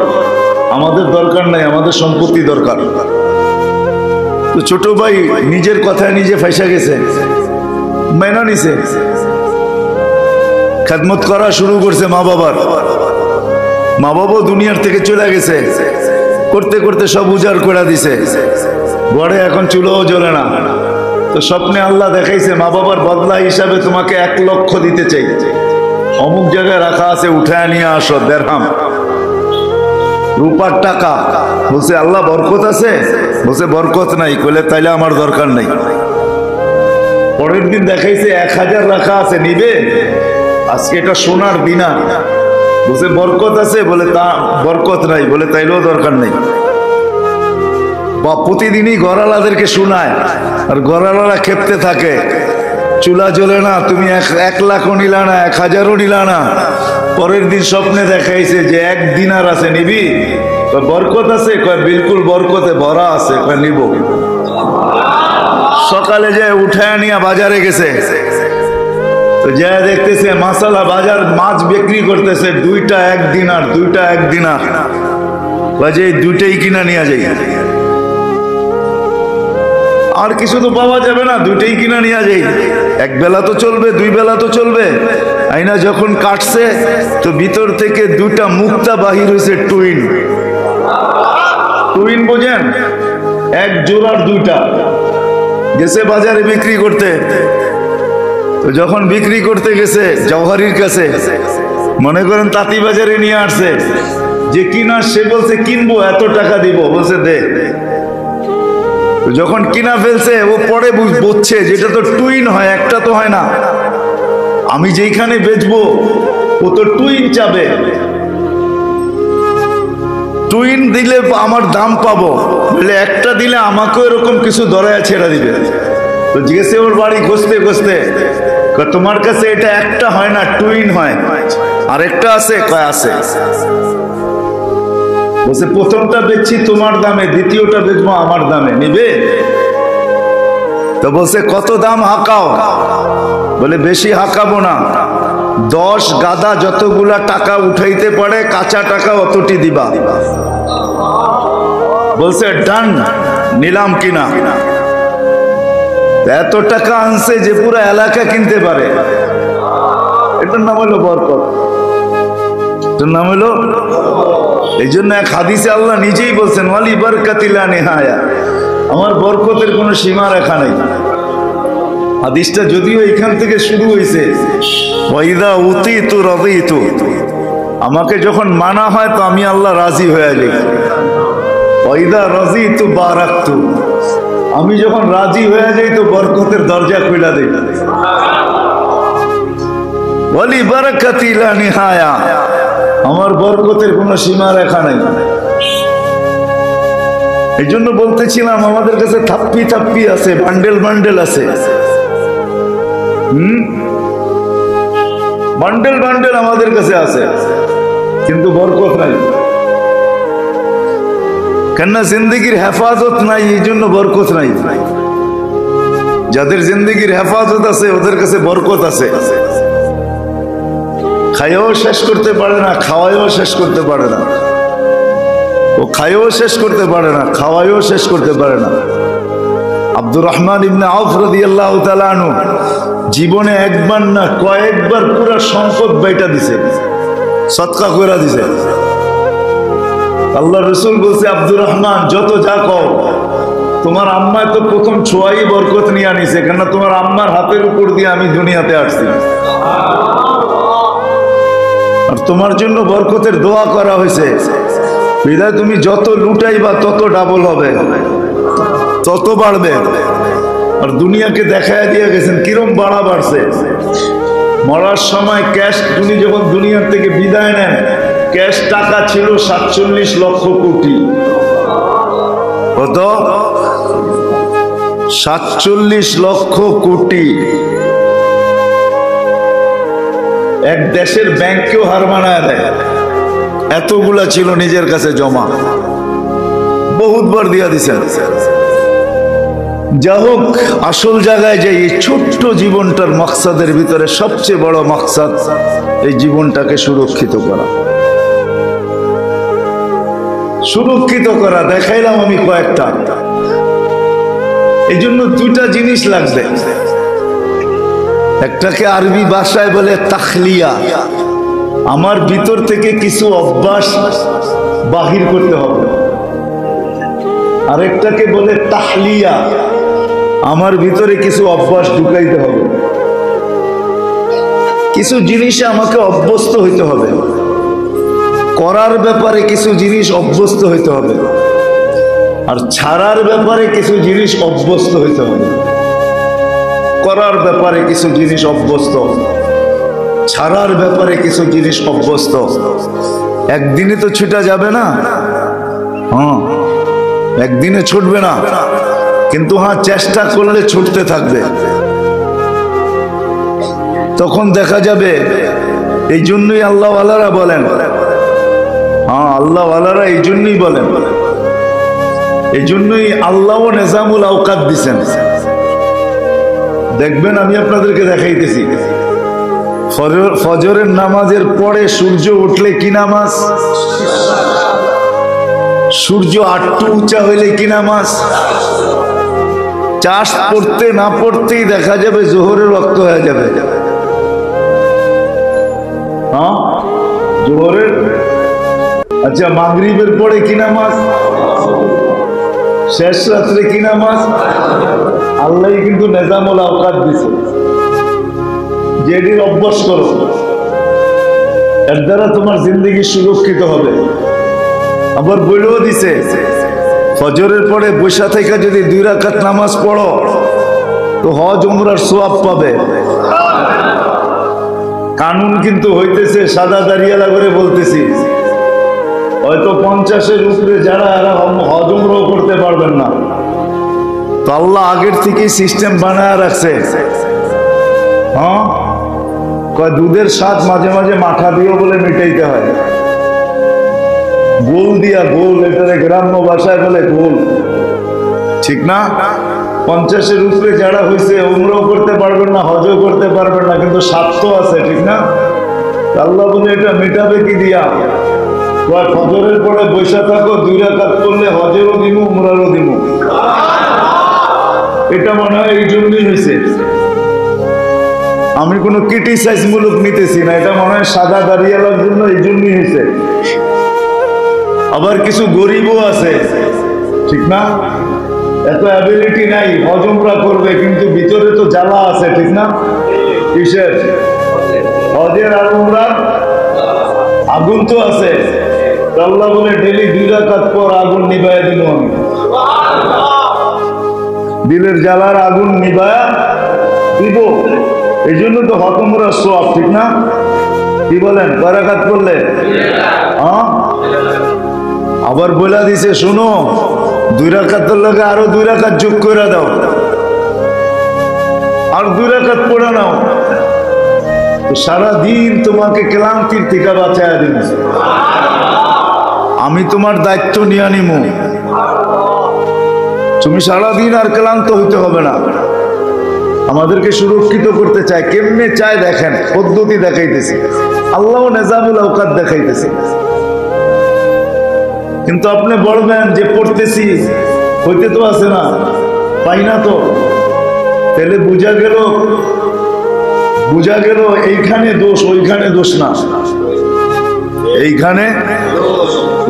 আমাদের দরকার নাই, আমাদের সম্পত্তি দরকার। তো ছোট ভাই নিজের কথায় নিজে ফাইসা গেছে, মেনা নিছে, খেদমত করা শুরু করছে মা বাবার। মা বাবা দুনিয়ার থেকে চলে গেছে, করতে করতে সব উজাড় করে দিছে, ঘরে এখন চুলোও জ্বলে না। তো স্বপ্নে আল্লাহ দেখাইছে মা বাবার বদলা হিসাবে তোমাকে 1 লক্ষ দিতে চাই, অমুক জায়গায় রাখা আছে, উঠায় নিয়ে আসো, দেড়হাম রূপার টাকা। বলছে আল্লাহ বরকত আছে? বলছে বরকত নাই। কইলে তাইলে আমার দরকার নাই। পরের দিন দেখাইছে 1000 রাখা আছে, নিবে? আজকে এটা সোনার দিনার। বলছে বরকত আছে? বলে তা বরকত নাই। বলে তাইলেও দরকার নেই। বা প্রতিদিনই গড়ালাদেরকে শোনায়, আর গড়ালারা খেপতে থাকে, চুলা জ্বলে না, তুমি 1 লাখও নিলা না, 1000ও নিলা না। পরের দিন স্বপ্নে দেখাইছে যে 1 দিনার আছে, নিবি? বরকত আছে? কয় বিলকুল বরকতে ভরা আছে। কয় নিব। সকালে যায় উঠায় নিয়ে বাজারে গেছে, তো যা দেখতেছে মাসালা বাজার মাছ বিক্রি করতেছে, 2টা 1 দিনার, 2টা 1 দিনার। বাজে 2টাই কিনা নিয়ে যাই, আর কিছু তো পাওয়া যাবে না, 2টাই কিনা নিয়ে যাই। 1 বেলা তো চলবে, 2 বেলা তো চলবে। আইনা যখন কাটছে তো ভিতর থেকে 2টা মুক্তা বাহির হয়েছে, টুইন। টুইন বোঝেন? 1 জোড়ার 2টা। গেছে বাজারে বিক্রি করতে। তো যখন বিক্রি করতে গেছে জওহারির কাছে, মনে করেন তাঁতি বাজারে নিয়ে আসছে, যে কিনা সে বলছে কিনবো, এত টাকা দিব। বলছে দে। যখন কিনা ফেলছে ও পরে বুঝছে যেটা তো টুইন হয়, একটা তো হয় না। আমি যেখানে বেচবো ও তো টুইন চাবে, টুইন দিলে আমার দাম পাবো, বলে একটা দিলে আমাকেও এরকম কিছু ধরায় ছেড়ে দিবে। তো জিজ্ঞেসে ওর বাড়ি খুঁজতে খুঁজতে, তোমার কাছে এটা একটা হয় না, টুইন হয়, আরেকটা আছে? কয় আছে। বলছে প্রথমটা বেচছি তোমার দামে, দ্বিতীয়টা বেচবো আমার দামে, নিবে? তো বলছে কত দাম হাঁকাও? বলে বেশি হাঁকাবো না, 10 গাদা যতগুলা টাকা উঠাইতে পারে কাঁচা টাকা অতটি দিবা। বলছে ডান, নিলাম কিনা। এত টাকা আনছে যে পুরো এলাকা কিনতে পারে। এটার নাম হলো বরকত, এটার নাম হলো। এই জন্য এক হাদিসে আল্লাহ নিজেই বলছেন ওয়ালি বারকাতিলা নেহায়া, আমার বরকতের কোনো সীমা রেখা নেই। হাদিসটা যদিও এখান থেকে শুরু হয়েছে, ওয়াইদা উতিতু রাদিতু, আমাকে যখন মানা হয় তো আমি আল্লাহ রাজি হয়ে যাই। ওয়াইদা রাজিতু বারাকতু, আমি যখন রাজি হয়ে যাই তো বরকতের দরজা খুলে দেই। বলি বারাকাতি লা নিহায়া, আমার বরকতের কোনো সীমা রেখা নাই। এই জন্য বলতেছিলাম আমাদের কাছে থাপ্পি থাপ্পি আছে, বান্ডেল বান্ডেল আছে, বান্ডেল বান্ডেল আমাদের কাছে আছে, কিন্তু বরকত নাই। কেননা জিন্দগির হেফাজত নাই, এই জন্য বরকত নাই। যাদের জিন্দগির হেফাজত আছে ওদের কাছে বরকত আছে। খাইও শেষ করতে পারে না, খাওয়াইও শেষ করতে পারে না। ও খাইও শেষ করতে পারে না, খাওয়াইও শেষ করতে পারে না। আব্দুর রহমান ইবনে আউফ রাদিয়াল্লাহু তাআলা আনহু জীবনে একবার না কয়েকবার পুরো সম্পদ বাইটা দিছে, সদকা করে দিছে। আল্লাহ রসুল বলছে, আব্দুর রহমান যত যা কও, তোমার আম্মা তো প্রথম ছোঁয়াই বরকত নিয়ে আনিছে, কেননা তোমার আম্মার হাতের উপর দিয়ে আমি দুনিয়াতে আসছি। আর তোমার জন্য বরকতের দোয়া করা হয়েছে, বিধায় তুমি যত লুটাইবা তত ডাবল হবে, তত বাড়বে। আর দুনিয়াকে দেখায় দিয়ে গেছেন কিরম বাড়া বাড়ছে। মরার সময় ক্যাশ, উনি যখন দুনিয়ার থেকে বিদায় নেন, ক্যাশ টাকা ছিল 47 লক্ষ কোটি। কত? 47 লক্ষ কোটি। এক দেশের ব্যাংকেও হার মানায় দেয়, এতগুলা ছিল নিজের কাছে জমা, বহুতবার দিয়া দিছেন। যা হোক, আসল জায়গায় যাই, এই ছোট্ট জীবনটার মকসাদের ভিতরে সবচেয়ে বড় মকসাদ এই জীবনটাকে সুরক্ষিত করা। সুরক্ষিত করা দেখাইলাম আমি কয়েকটা। এই জন্য দুইটা জিনিস লাগবে। একটাকে আরবি ভাষায় বলে তাখলিয়া, আমার ভিতর থেকে কিছু অভ্যাস বাহির করতে হবে। আরেকটাকে বলে তাহলিয়া, আমার ভিতরে কিছু অভ্যাস ঢুকাইতে হবে। কিছু জিনিসে আমাকে অভ্যস্ত হইতে হবে, করার ব্যাপারে কিছু জিনিস অভ্যস্ত হইতে হবে, আর ছাড়ার ব্যাপারে কিছু জিনিস অভ্যস্ত হইতে হবে। করার ব্যাপারে কিছু জিনিস অভ্যস্ত, ছাড়ার ব্যাপারে কিছু জিনিস অভ্যস্ত। একদিনে তো ছুটা যাবে না, হ্যাঁ একদিনে ছুটবে না, কিন্তু হ্যাঁ চেষ্টা করলে ছুটতে থাকবে। তখন দেখা যাবে। এই জন্যই আল্লাহওয়ালারা বলেন, হ্যাঁ আল্লাহওয়ালারা এই জন্যই বলেন, এই জন্যই আল্লাহও নিজামুল আওকাত দিছেন। দেখবেন আমি আপনাদেরকে দেখাইতেছি, ফজরের নামাজের পরে সূর্য উঠলে কি নামাজ, সূর্য আটটু উঁচা হইলে কি নামাজ, চাষ পড়তে না পড়তেই দেখা যাবে জোহরের ওয়াক্ত হয়ে যাবে। হ্যাঁ জোহরের, আচ্ছা মাগরিবের পরে কি নামাজ, শেষ রাত্রে কি নামাজ। আল্লাহ কিন্তু নিজামুল আওকাত দিছে, যেটির অভ্যাস করো, এর দ্বারা তোমার জিন্দগি সুরক্ষিত হবে। আবার বলেও দিছে, ফজরের পরে বৈশা থেকে যদি 2 রাকাত নামাজ পড়ো তো হজ উমরার সওয়াব পাবে। কানুন কিন্তু হইতেছে, সাদা দাঁড়িয়ালা করে বলতেছি, হয়তো 50-এর উপরে যারা এরা হজ উমরাও করতে পারবেন না। তো আল্লাহ আগের থেকেই সিস্টেম বানায় রাখছে। হ্যাঁ কয় দুধের স্বাদ মাঝে মাঝে মাথা দিয়েও বলে মিটাইতে হয়। গোল দিয়া, গোল, এটারে গ্রাম্য ভাষায় বলে গোল, ঠিক না? 50-এর উপরে যারা হয়েছে উমরাও করতে পারবেন না, হজও করতে পারবেন না, কিন্তু স্বাদ তো আছে, ঠিক না? আল্লাহ বলে এটা মেটাবে কি দিয়া? ফজরের পরে বৈশা থাকো, 2 রাকাত করলে হজেরও দিমু উমরারও দিমু। এটা মনে হয় এই জন্যই হয়েছে। আমি কোনো ক্রিটিসাইজ মূলক নিতেছি না, এটা মনে হয় সাদা দাঁড়িয়ালার জন্য এই জন্যই হয়েছে। আবার কিছু গরিবও আছে, ঠিক না? এত অ্যাবিলিটি নাই, হজ উমরা করবে, কিন্তু ভিতরে তো জ্বালা আছে, ঠিক না? কিসের? হজের আর উমরার আগুন তো আছে। আল্লাহ বলে ডেলি 2 রাকাত পর আগুন নিভাইয়া দিল আমি। দিলের জ্বালার আগুন নিভায়া দিব। এই জন্য তো হতমরা সওয়াব, ঠিক না? কি বলেন? কয় রাকাত পড়লে? হ্যাঁ, আবার বলে দিছে শোনো 2 রাকাতের লগে আরো 2 রাকাত যোগ করে দাও, আর 2 রাকাত পড়ে নাও, তো সারাদিন তোমাকে ক্লান্তির থেকে বাঁচায়া দিব। আমি তোমার দায়িত্ব নিয়ে নিমু, তুমি সারাদিন আর ক্লান্ত হইতে হবে না। আমাদেরকে সুরক্ষিত করতে চায়, কেমনে চায় দেখেন, পদ্ধতি দেখাইতেছি, আল্লাহ নেজামুল আওকাত দেখাইতেছি। কিন্তু আপনি বলবেন যে পড়তেছি, হইতে তো আছে না, পাই না তো, তাহলে বুঝা গেল এইখানে দোষ, ওইখানে দোষ না, এইখানে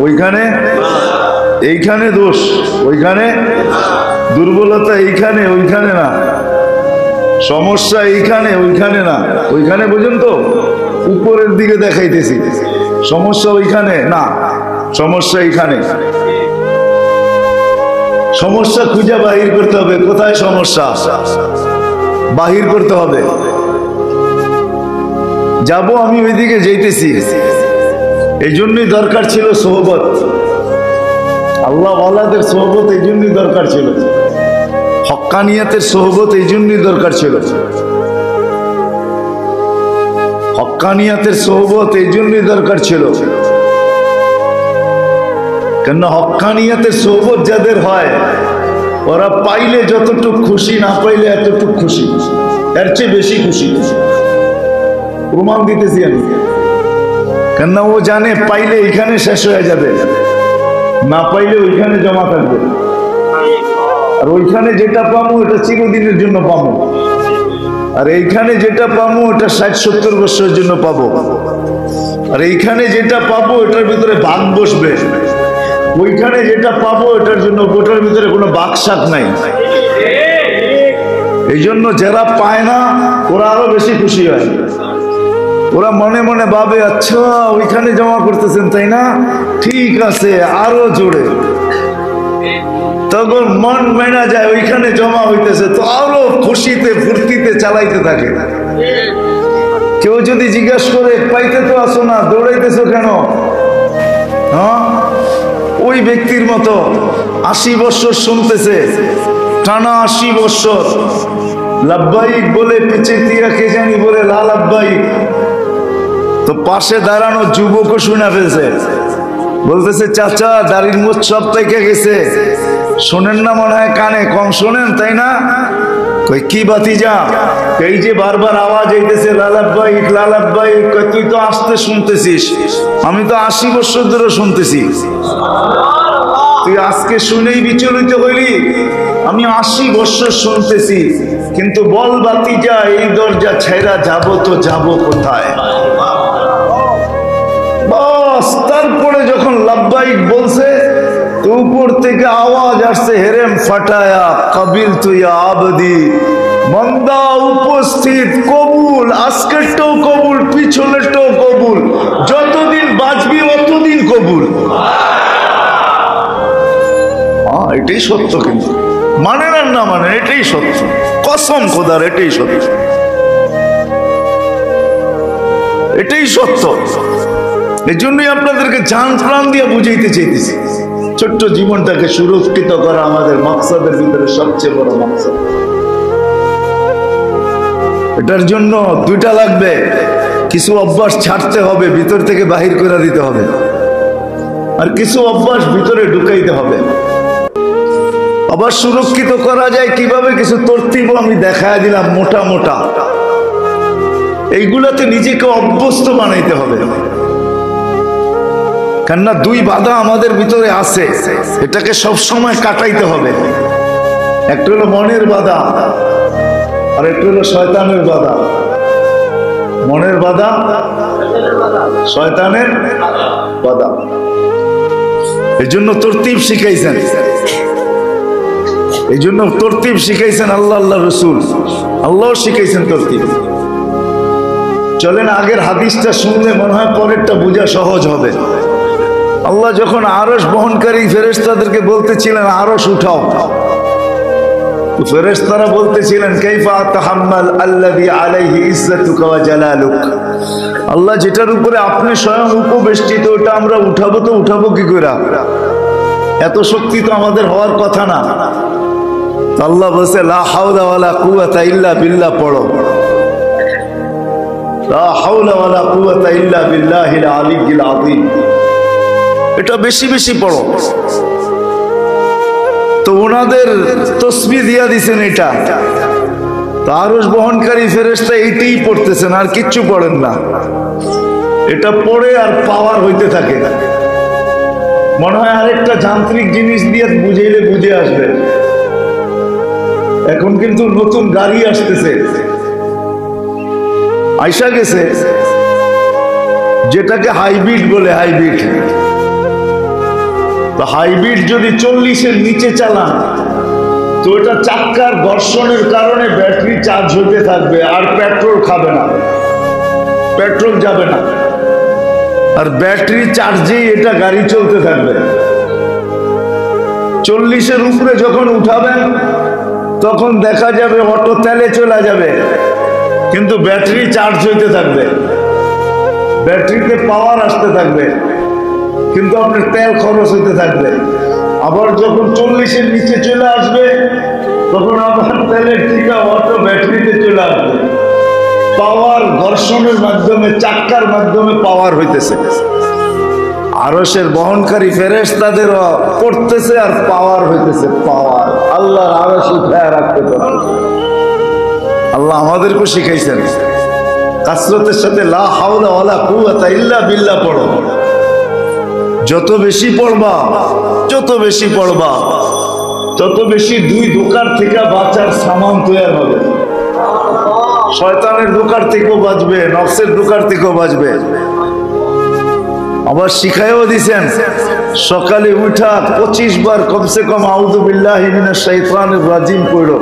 ওইখানে, এইখানে দোষ ওইখানে, দুর্বলতা এইখানে ওইখানে না, সমস্যা এইখানে ওইখানে না, ওইখানে বুঝুন তো, উপরের দিকে দেখাইতেছি, সমস্যা ওইখানে না, সমস্যা এইখানে। সমস্যা খুঁজে বাহির করতে হবে, কোথায় সমস্যা বাহির করতে হবে। যাব আমি ওইদিকে যাইতেছি, এই জন্যই দরকার ছিল সোহবত, আল্লাহ ওয়ালাদের সোহবত এই জন্যই দরকার ছিল, হক্কানিয়াতের সোহবত এই জন্যই দরকার ছিল, হক্কানিয়াতের সোহবত এই জন্যই দরকার ছিল। কেন হক্কানিয়াতের সোহবত যাদের হয়, ওরা পাইলে যতটুকু খুশি, না পাইলে এতটুকু খুশি, এর চেয়ে বেশি খুশি। প্রমাণ দিতেছি আমি, কেন ও জানে পাইলে এখানে শেষ হয়ে যাবে, না পাইলে ওইখানে জমা থাকবে, আর ওইখানে যেটা পাবো ওটা চিরদিনের জন্য পাবো, আর এইখানে যেটা পাবো ওটা 60-70 বছরের জন্য পাবো, আর এইখানে যেটা পাবো ওটার ভিতরে ভাগ বসবে, ওইখানে যেটা পাবো ওটার জন্য ওটার ভিতরে কোনো বাকশাক নাই। এই জন্য যারা পায় না ওরা আরো বেশি খুশি হয়, ওরা মনে মনে ভাবে আচ্ছা ওইখানে জমা করতেছেন তাই না, ঠিক আছে আরো জোরে, তখন মন মেনা যায় ওইখানে জমা হইতেছে, তো আরো খুশিতে ফুর্তিতে চালাইতে থাকে। কেউ যদি জিজ্ঞাসা করে পাইতে তো আসো না, দৌড়াইতেছো কেন, হ্যাঁ, ওই ব্যক্তির মতো 80 বছর শুনতেছে, টানা 80 বছর, লাব্বাইক বলে পিছে দিয়া কে জানি বলে লা লাব্বাইক, তো পাশে দাঁড়ানো যুবকও শুনে ফেলছে, বলতেছে চাচা দাড়ির মুখ সব পেকে গেছে, শোনেন না মনে হয় কানে কম শোনেন তাই না? কই কি বাতিজা, এই যে বারবার আওয়াজ আইতেছে লালাব্বাইক লালাব্বাইক, তুই তো আসতে শুনতেছিস, আমি তো 80 বছর ধরে শুনতেছি, তুই আজকে শুনেই বিচলিত হইলি, আমি 80 বছর শুনতেছি, কিন্তু বল বাতিজা এই দরজা ছেড়া যাব তো যাব কোথায়? বাস তারপরে যখন লাব্বাইক বলছে তো উপর থেকে আওয়াজ আসছে হেরেম ফাটায়া কবিল তুই আবদি, মন্দা উপস্থিত কবুল, আজকেরটাও কবুল, পিছনেরটাও কবুল, যতদিন বাঁচবি অতদিন কবুল। এটাই সত্য, কিন্তু মানেন আর না মানেন এটাই সত্য, কসম খোদার এটাই সত্য, এটাই সত্য। এই জন্যই আপনাদেরকে জান প্রাণ দিয়ে বুঝাইতে চাইতেছি, ছোট্ট জীবনটাকে সুরক্ষিত করা আমাদের মাকসাদের ভিতরে সবচেয়ে বড় মাকসাদ। এটার জন্য 2টা লাগবে, কিছু অভ্যাস ছাড়তে হবে, ভিতর থেকে বাহির করে দিতে হবে, আর কিছু অভ্যাস ভিতরে ঢুকাইতে হবে। আবার সুরক্ষিত করা যায় কিভাবে, কিছু তরতিব আমি দেখায় দিলাম মোটা মোটা, এইগুলাতে নিজেকে অভ্যস্ত বানাইতে হবে। কেননা 2 বাধা আমাদের ভিতরে আছে, এটাকে সব সময় কাটাইতে হবে। একটা হলো মনের বাধা, আর একটা হলো শয়তানের বাধা। মনের বাধা, শয়তানের বাধা। এই জন্য তরতিব শিখাইছেন, এই জন্য তরতিব শিখাইছেন আল্লাহ, আল্লাহ রসুল, আল্লাহ শিখাইছেন তরতিব। চলেন আগের হাদিসটা শুনলে মনে হয় পরেরটা বোঝা সহজ হবে। আল্লাহ যখন আরশ বহনকারী ফেরেশতাদেরকে বলতেছিলেন আরশ উঠাও, ফেরেশতারা বলতেছিলেন কাইফা আতাহাম্মাল আল্লাযী আলাইহি ইজ্জাতুকা ওয়া জালালুক, আল্লাহ যেটার উপরে আপনি স্বয়ং উপবেষ্টিত ওটা আমরা উঠাবো কি করে? এত শক্তি তো আমাদের হওয়ার কথা না। আল্লাহ বলছে লা হাওলা ওয়ালা কুওয়াতা ইল্লা বিল্লাহ, পড়ো লা হাওলা ওয়ালা কুওয়াতা ইল্লা বিল্লাহিল আলিয়্যিল আযীম, এটা বেশি বেশি পড়ো। তো ওনাদের তসবিহ দিয়া দিছেন এটা, আরশ বহনকারী ফেরেশতা এইটাই পড়তেছেন, আর কিচ্ছু পড়েন না। এটা পড়ে আর পাওয়ার হইতে থাকে। মনে হয় আরেকটা যান্ত্রিক জিনিস দিয়ে বুঝাইলে বুঝে আসবে। এখন কিন্তু নতুন গাড়ি আসতেছে, আইসা গেছে, যেটাকে হাইব্রিড বলে। হাইব্রিড তো হাইব্রিড যদি 40-এর নিচে চালান তো এটা চাক্কার ঘর্ষণের কারণে ব্যাটারি চার্জ হতে থাকবে, আর পেট্রোল খাবে না, পেট্রোল যাবে না, আর ব্যাটারি চার্জেই এটা গাড়ি চলতে থাকবে। 40-এর উপরে যখন উঠাবেন তখন দেখা যাবে অটো তেলে চলে যাবে, কিন্তু ব্যাটারি চার্জ হইতে থাকবে, ব্যাটারিতে পাওয়ার আসতে থাকবে, কিন্তু আপনার তেল খরচ হইতে থাকবে। আবার যখন 40-এর নিচে চলে আসবে তখন আবার তেলের টিকা অটো ব্যাটারিতে চলে আসবে। পাওয়ার ঘর্ষণের মাধ্যমে, চাক্কার মাধ্যমে পাওয়ার হইতেছে। আরশের বহনকারী ফেরেশতাদের পড়তেছে আর পাওয়ার হইতেছে, পাওয়ার। আল্লাহর আরশ উঠায় রাখতে পারে। আল্লাহ আমাদেরকে শিখাইছেন কাসরতের সাথে লা হাওলা ওয়ালা কুওয়াতা ইল্লা বিল্লাহ পড়ো। যত বেশি পড়বা, যত বেশি পড়বা, তত বেশি দুই ধোঁকার থেকে বাঁচার সামান তৈরি হবে। শয়তানের ধোঁকার থেকেও বাঁচবে, নফসের ধোঁকার থেকেও বাঁচবে। আবার শিখাইও দিছেন সকালে উঠা 25 বার কমসে কম আউযু বিল্লাহি মিনাশ শাইতানির রাজিম পড়ো,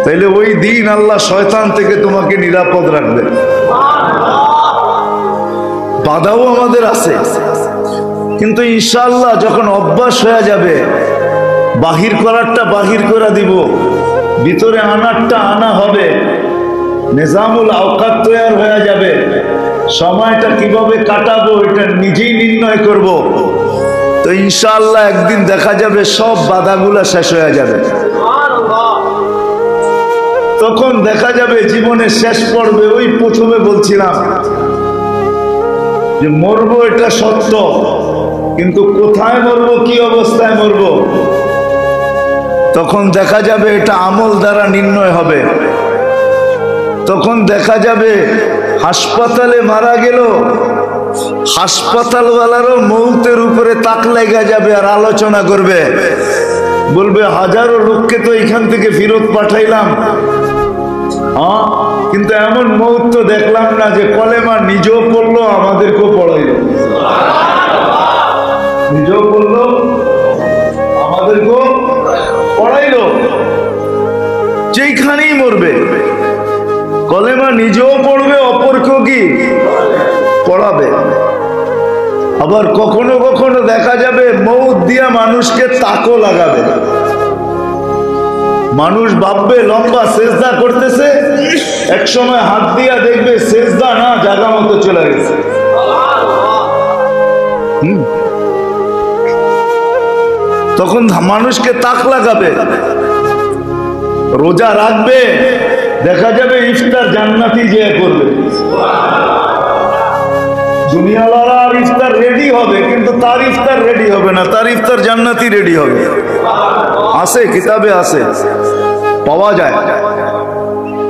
তাইলে ওই দিন আল্লাহ শয়তান থেকে তোমাকে নিরাপদ রাখবে। বাধাও আমাদের আছে, কিন্তু ইনশাআল্লাহ যখন অভ্যাস হয়ে যাবে, বাহির করারটা বাহির করে দিব, ভিতরে আনারটা আনা হবে, নিজামুল আওকাত তৈরি হয়ে যাবে। সময়টা কিভাবে কাটাবো এটা নিজেই নির্ণয় করব। তো ইনশাআল্লাহ একদিন দেখা যাবে সব বাধাগুলা শেষ হয়ে যাবে। তখন দেখা যাবে জীবনের শেষ পর্বে, ওই প্রথমে বলছিলাম যে মরবো এটা সত্য, কিন্তু কোথায় মরবো, কি অবস্থায় মরবো, তখন দেখা যাবে এটা আমল দ্বারা নির্ণয় হবে। তখন দেখা যাবে হাসপাতালে মারা গেল, হাসপাতালওয়ালারও মৌতের উপরে তাক লেগে যাবে আর আলোচনা করবে, বলবে হাজারো লোককে তো এখান থেকে ফেরত পাঠাইলাম, কিন্তু এমন মৌত তো দেখলাম না যে কলেমা নিজেও পড়লো আমাদেরকেও পড়াইলো, নিজেও পড়লো আমাদেরকেও পড়াইলো। যেখানেই মরবে কলেমা নিজেও পড়বে, অপরকেও কি পড়াবে। আবার কখনো কখনো দেখা যাবে মৌত দিয়া মানুষকে তাকও লাগাবে। মানুষ ভাববে লম্বা সেজদা করতেছে, এক সময় হাত দিয়া দেখবে সেজদা না, জায়গা মতো চলে গেছে। তখন মানুষকে তাক লাগাবে। রোজা রাখবে, দেখা যাবে ইফতার জান্নাতি যে করবে। দুনিয়াওয়ালা আর ইফতার রেডি হবে, কিন্তু তার ইফতার রেডি হবে না, তার ইফতার জান্নাতি রেডি হবে। আছে, কিতাবে আছে, পাওয়া যায়।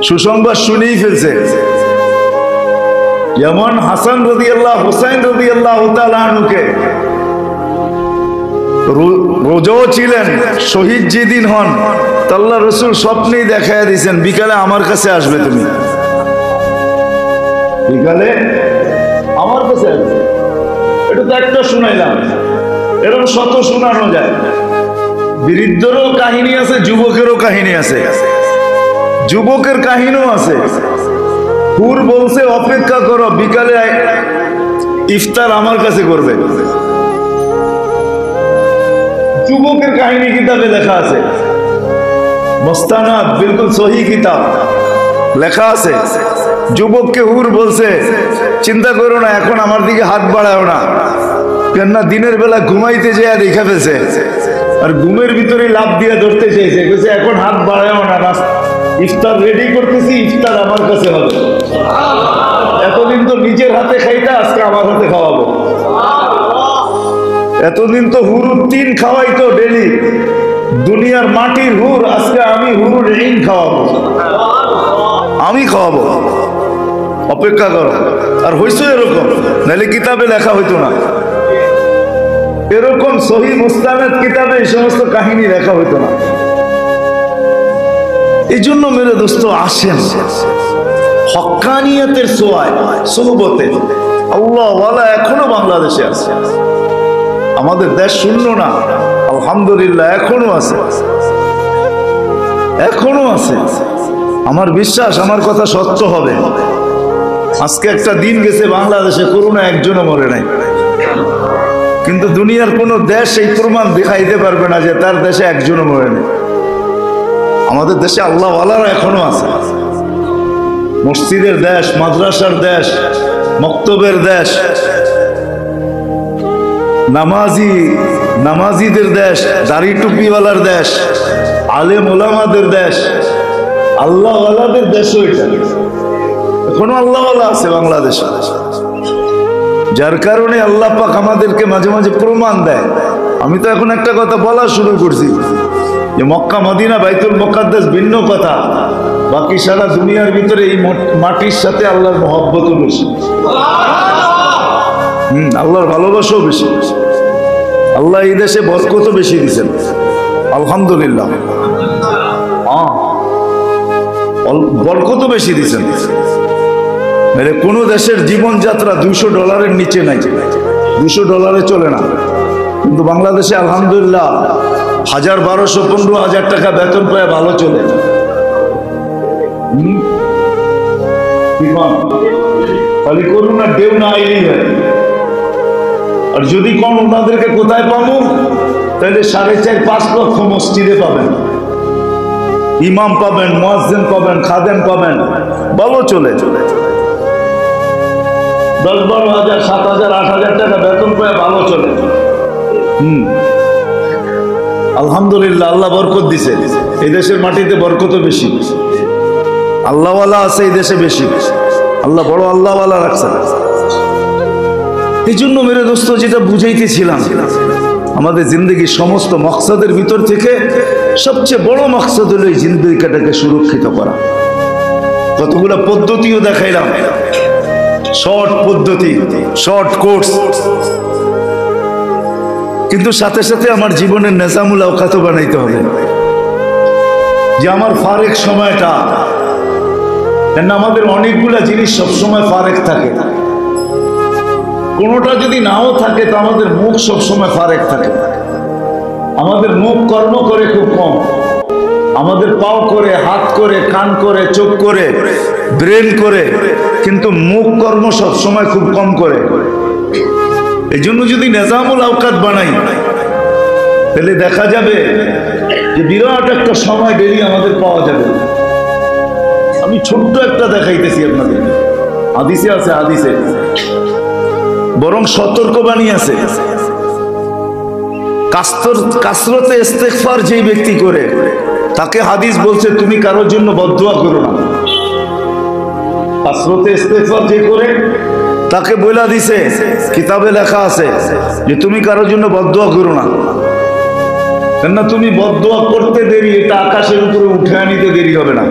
সুসংবাদ শুনেই ফেলছে। যেমন হাসান রাদিয়াল্লাহু, হুসাইন রাদিয়াল্লাহু তাআলা আনহুকে রোজাও ছিলেন, শহীদ যেদিন হন আল্লাহ রসুল স্বপ্নেই দেখাইয়া দিয়েছেন বিকালে আমার কাছে আসবে, তুমি বিকালে আমার কাছে আসবে। এটা তো একটা শুনাইলাম, এরকম শত শোনানো যায়। বৃদ্ধরও কাহিনী আছে, যুবকেরও কাহিনী আছে, যুবকের কাহিনীও আছে। হুর বলছে অপেক্ষা করো, বিকালে ইফতার আমার কাছে করবে। যুবকের কাহিনী কিতাবে লেখা আছে। মুস্তানাদ বিলকুল সহি কিতাব, লেখা আছে যুবককে হুর বলছে চিন্তা করো না, এখন আমার দিকে হাত বাড়াও না, কেননা দিনের বেলা ঘুমাইতে যেয়ে দেখা ফেলছে, আর ঘুমের ভিতরে লাভ দিয়ে ধরতে চেয়েছে, বলছে এখন হাত বাড়াও না, ইফতার রেডি করতেছি, ইফতার আমার কাছে হবে, এতদিন তো নিজের হাতে খাইতা, আজকে আমার হাতে খাওয়াবো। এতদিন তো হুরুর তিন খাওয়াইতো ডেলি, দুনিয়ার মাটির হুর, আজকে আমি হুরুর ঋণ খাওয়াবো, আমি খাওয়াবো, অপেক্ষা করো। আর হইছো এরকম, নাহলে কিতাবে লেখা হইতো না, এরকম সহি মুস্তানাদ কিতাবে এই সমস্ত কাহিনী লেখা হইতো না। এই জন্য মেরে দোস্ত আসেন হক্কানিয়তের সোয়ায় সোহবতে, আল্লাহ ওয়ালা এখনো বাংলাদেশে আছে, আমাদের দেশ শূন্য না, আলহামদুলিল্লাহ এখনো আছে, এখনো আছে। আমার বিশ্বাস আমার কথা সত্য হবে। আজকে একটা দিন গেছে বাংলাদেশে করোনা একজনও মরে নাই, কিন্তু দুনিয়ার কোনো দেশ এই প্রমাণ দেখাইতে পারবে না যে তার দেশে একজনও মরে নেই। আমাদের দেশে আল্লাহ ওয়ালারা এখনো আছে, মসজিদের দেশ, মাদ্রাসার দেশ, মক্তবের দেশ, নামাজিদের দেশ, দাড়ি টুপিওয়ালার দেশ, আলেম ওলামাদের দেশ, আল্লাহ ওয়ালাদের দেশও এটা, এখনো আল্লাহ ওয়ালা আছে বাংলাদেশে। যার কারণে আল্লাহ পাক আমাদেরকে মাঝে মাঝে প্রমাণ দেয়। আমি তো এখন একটা কথা বলা শুরু করছি যে মক্কা মদিনা বাইতুল মুকাদ্দাস ভিন্ন কথা, বাকি সারা দুনিয়ার ভিতরে এই মাটির সাথে আল্লাহর মহব্বতও বেশি, আল্লাহর ভালোবাসাও বেশি। আল্লাহ এই দেশে বরকতও বেশি দিচ্ছেন, আলহামদুলিল্লাহ, বরকতও বেশি দিচ্ছেন। কোন দেশের জীবনযাত্রা $200 নিচে নাই, $200 চলে না, কিন্তু বাংলাদেশে আলহামদুলিল্লাহ 1000, 1200, 15,000 টাকা বেতন পায় ভালো চলে। খালি করুন না, ঢেউ না আইলেই হয়। আর যদি কোন ওনাদেরকে কোথায় পাবো, তাহলে 4.5-5 লক্ষ মসজিদে পাবেন, ইমাম পাবেন, মুয়াজ্জিন পাবেন, খাদেম পাবেন, ভালো চলে। 10-12,000, 7,000, 8,000 টাকা বেতন পায় ভালো চলে। আলহামদুলিল্লাহ, আল্লাহ বরকত দিছে। এই দেশের মাটিতে বরকত বেশি, আল্লাহওয়ালা আছে এই দেশে বেশি, আল্লাহ বড় আল্লাহওয়ালা রাখছে। এই জন্য মেরে দোস্ত যেটা বুঝাইতেছিলাম, আমাদের জিন্দগির সমস্ত মকসদের ভিতর থেকে সবচেয়ে বড় মকসদ হলো এই জিন্দগিটাকে সুরক্ষিত করা। কতগুলো পদ্ধতিও দেখাইলাম, শর্ট পদ্ধতি, শর্ট কোর্স, কিন্তু সাথে সাথে আমার জীবনের নেজামুল আওকাতও বানাইতে হবে, যে আমার ফারেক সময়টা, কেন আমাদের অনেকগুলা জিনিস সবসময় ফারেক থাকে, কোনোটা যদি নাও থাকে তো আমাদের মুখ সবসময় ফারেক থাকে। আমাদের মুখ কর্ম করে খুব কম, আমাদের পাও করে, হাত করে, কান করে, চোখ করে, ব্রেন করে, কিন্তু মুখ কর্ম সবসময় খুব কম করে। এই জন্য যদি নেজামুল আওকাত বানাই, তাহলে দেখা যাবে যে বিরাট একটা সময় ডেলি আমাদের পাওয়া যাবে। আমি ছোট্ট একটা দেখাইতেছি আপনাদের, হাদিসে আছে, হাদিসে বরং সতর্কবাণী আছে। কাসরতে ইস্তেগফার যে ব্যক্তি করে, তাকে হাদিস বলছে তুমি কারোর জন্য বদদুয়া করো না। কাসরতে ইস্তেগফার যে করে, তাকে বইলা দিছে, কিতাবে লেখা আছে যে তুমি কারোর জন্য বদদুয়া করো না, কেননা তুমি বদদুয়া করতে দেরি, এটা আকাশের উপরে উঠে আনিতে দেরি হবে না।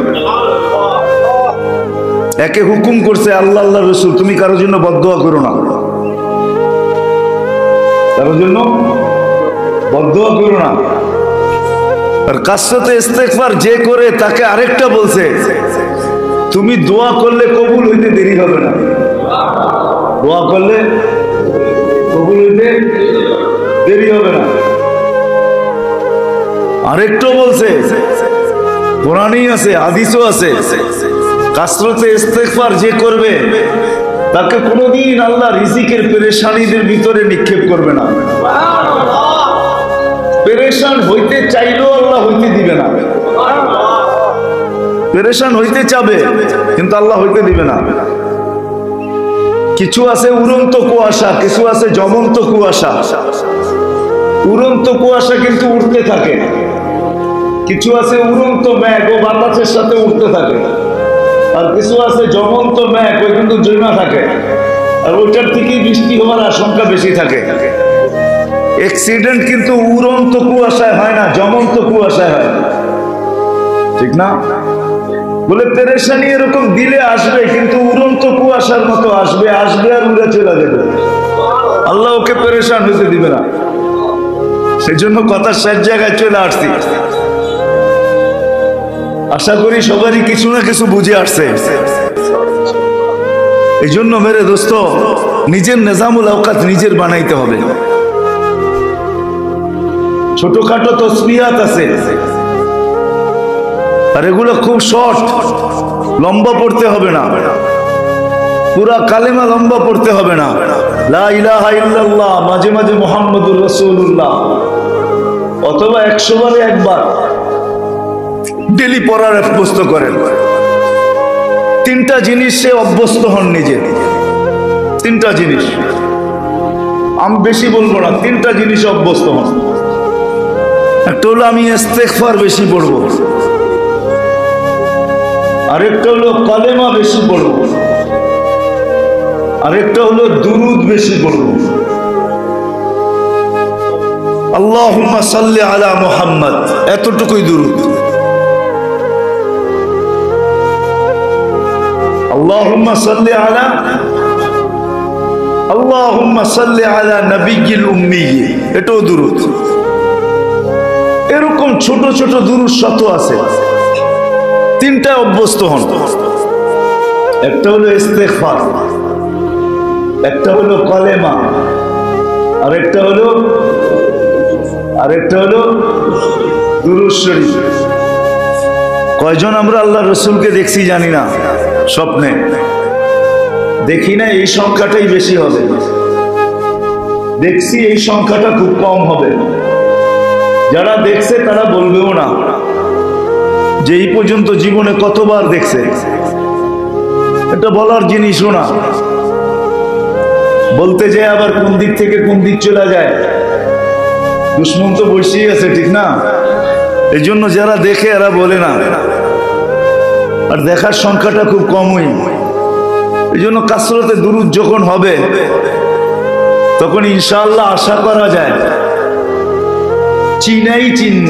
একে হুকুম করছে আল্লাহ, আল্লাহ রসুল, তুমি কারোর জন্য বদদুয়া করো না, কারোর জন্য বদদুয়া করো না। আর কাসরতে ইস্তেগফার যে করে, তাকে আরেকটা বলছে তুমি দোয়া করলে কবুল হইতে দেরি হবে না, দোয়া করলে কবুল হইতে দেরি হবে না। আরেকটা বলছে, কোরআনেই আছে, হাদিসও আছে, কাসরতে ইস্তেগফার যে করবে তাকে কোনোদিন আল্লাহ রিজিকের পেরেশানিদের ভিতরে নিক্ষেপ করবে না। পেরেশান হইতে চাইলেও আল্লাহ হইতে দিবে না। পেরেশান হইতে চাবে কিন্তু আল্লাহ হইতে দিবে না। কিছু আছে উড়ন্ত কুয়াশা, কিছু আছে জমন্ত কুয়াশা। উড়ন্ত কুয়াশা কিন্তু উড়তে থাকে, কিছু আছে উড়ন্ত মেঘ ও বাতাসের সাথে উড়তে থাকে, আর কিছু আছে জমন্ত মেঘ ওই কিন্তু জমা থাকে, আর ওইটার থেকেই বৃষ্টি হওয়ার আশঙ্কা বেশি থাকে। অ্যাক্সিডেন্ট কিন্তু উড়ন্ত কুয়াশায় হয় না, জমন্ত কুয়াশায় হয়, ঠিক না? বলে পেরেশানি এরকম দিলে আসবে কিন্তু উড়ন্ত কুয়াশার মতো আসবে, আসবে আর উড়ে চলে যাবে। আল্লাহ ওকে পেরেশান হতে দিবে না। সেই জন্য কথা শেষ জায়গায় চলে আসছি। আশা করি সবারই কিছু না কিছু বুঝে আসছে। এই জন্য মেরে দোস্ত, নিজের নিজামুল আওকাত নিজের বানাইতে হবে। ছোটখাটো তসবিহাত আছে, আর এগুলো খুব শর্ট, লম্বা পড়তে হবে না। পুরা কালেমা লম্বা পড়তে হবে না। লা ইলাহা ইল্লাল্লাহ, মাঝে মাঝে মুহাম্মদুর রাসূলুল্লাহ, অথবা 100 বারে একবার ডেলি পড়ার অভ্যস্ত করেন। 3টা জিনিস সে অভ্যস্ত হন নিজে। 3টা জিনিস, আমি বেশি বলবো না, 3টা জিনিস অভ্যস্ত হন। একটা হলো আমি ইস্তেগফার বেশি পড়বো, আরেকটা হলো কালেমা বেশি পড়বো, আরেকটা হলো দুরুদ বেশি পড়বো। আল্লাহুম্মা সাল্লি আলা মুহাম্মদ, এতটুকুই দুরুদ। আল্লাহুম্মা সাল্লি আলা নবিয়্যিল উম্মি, এটাও দুরুদ। এরকম ছোট ছোট দুরুদ শত আছে। 3টা অভ্যস্ত হন। একটা হলো ইস্তেগফার, একটা হলো কালেমা, আরেকটা হলো দুরূদ শরীফ। কয়জন আমরা আল্লাহ রসুলকে দেখছি জানি না, স্বপ্নে দেখি না, এই সংখ্যাটাই বেশি হবে। দেখছি এই সংখ্যাটা খুব কম হবে। যারা দেখছে তারা বলবেও না যে এই পর্যন্ত জীবনে কতবার দেখছে। এটা বলার জিনিসও না। বলতে যায় আবার কোন দিক থেকে কোন দিক চলে যায়। দুশ্মন তো বসেই আছে, ঠিক না? এই জন্য যারা দেখে এরা বলে না, আর দেখার সংখ্যাটা খুব কমই। এই জন্য কাসরতে দুরূদ যখন হবে তখন ইনশাআল্লাহ আশা করা যায় চিনাই চিনব।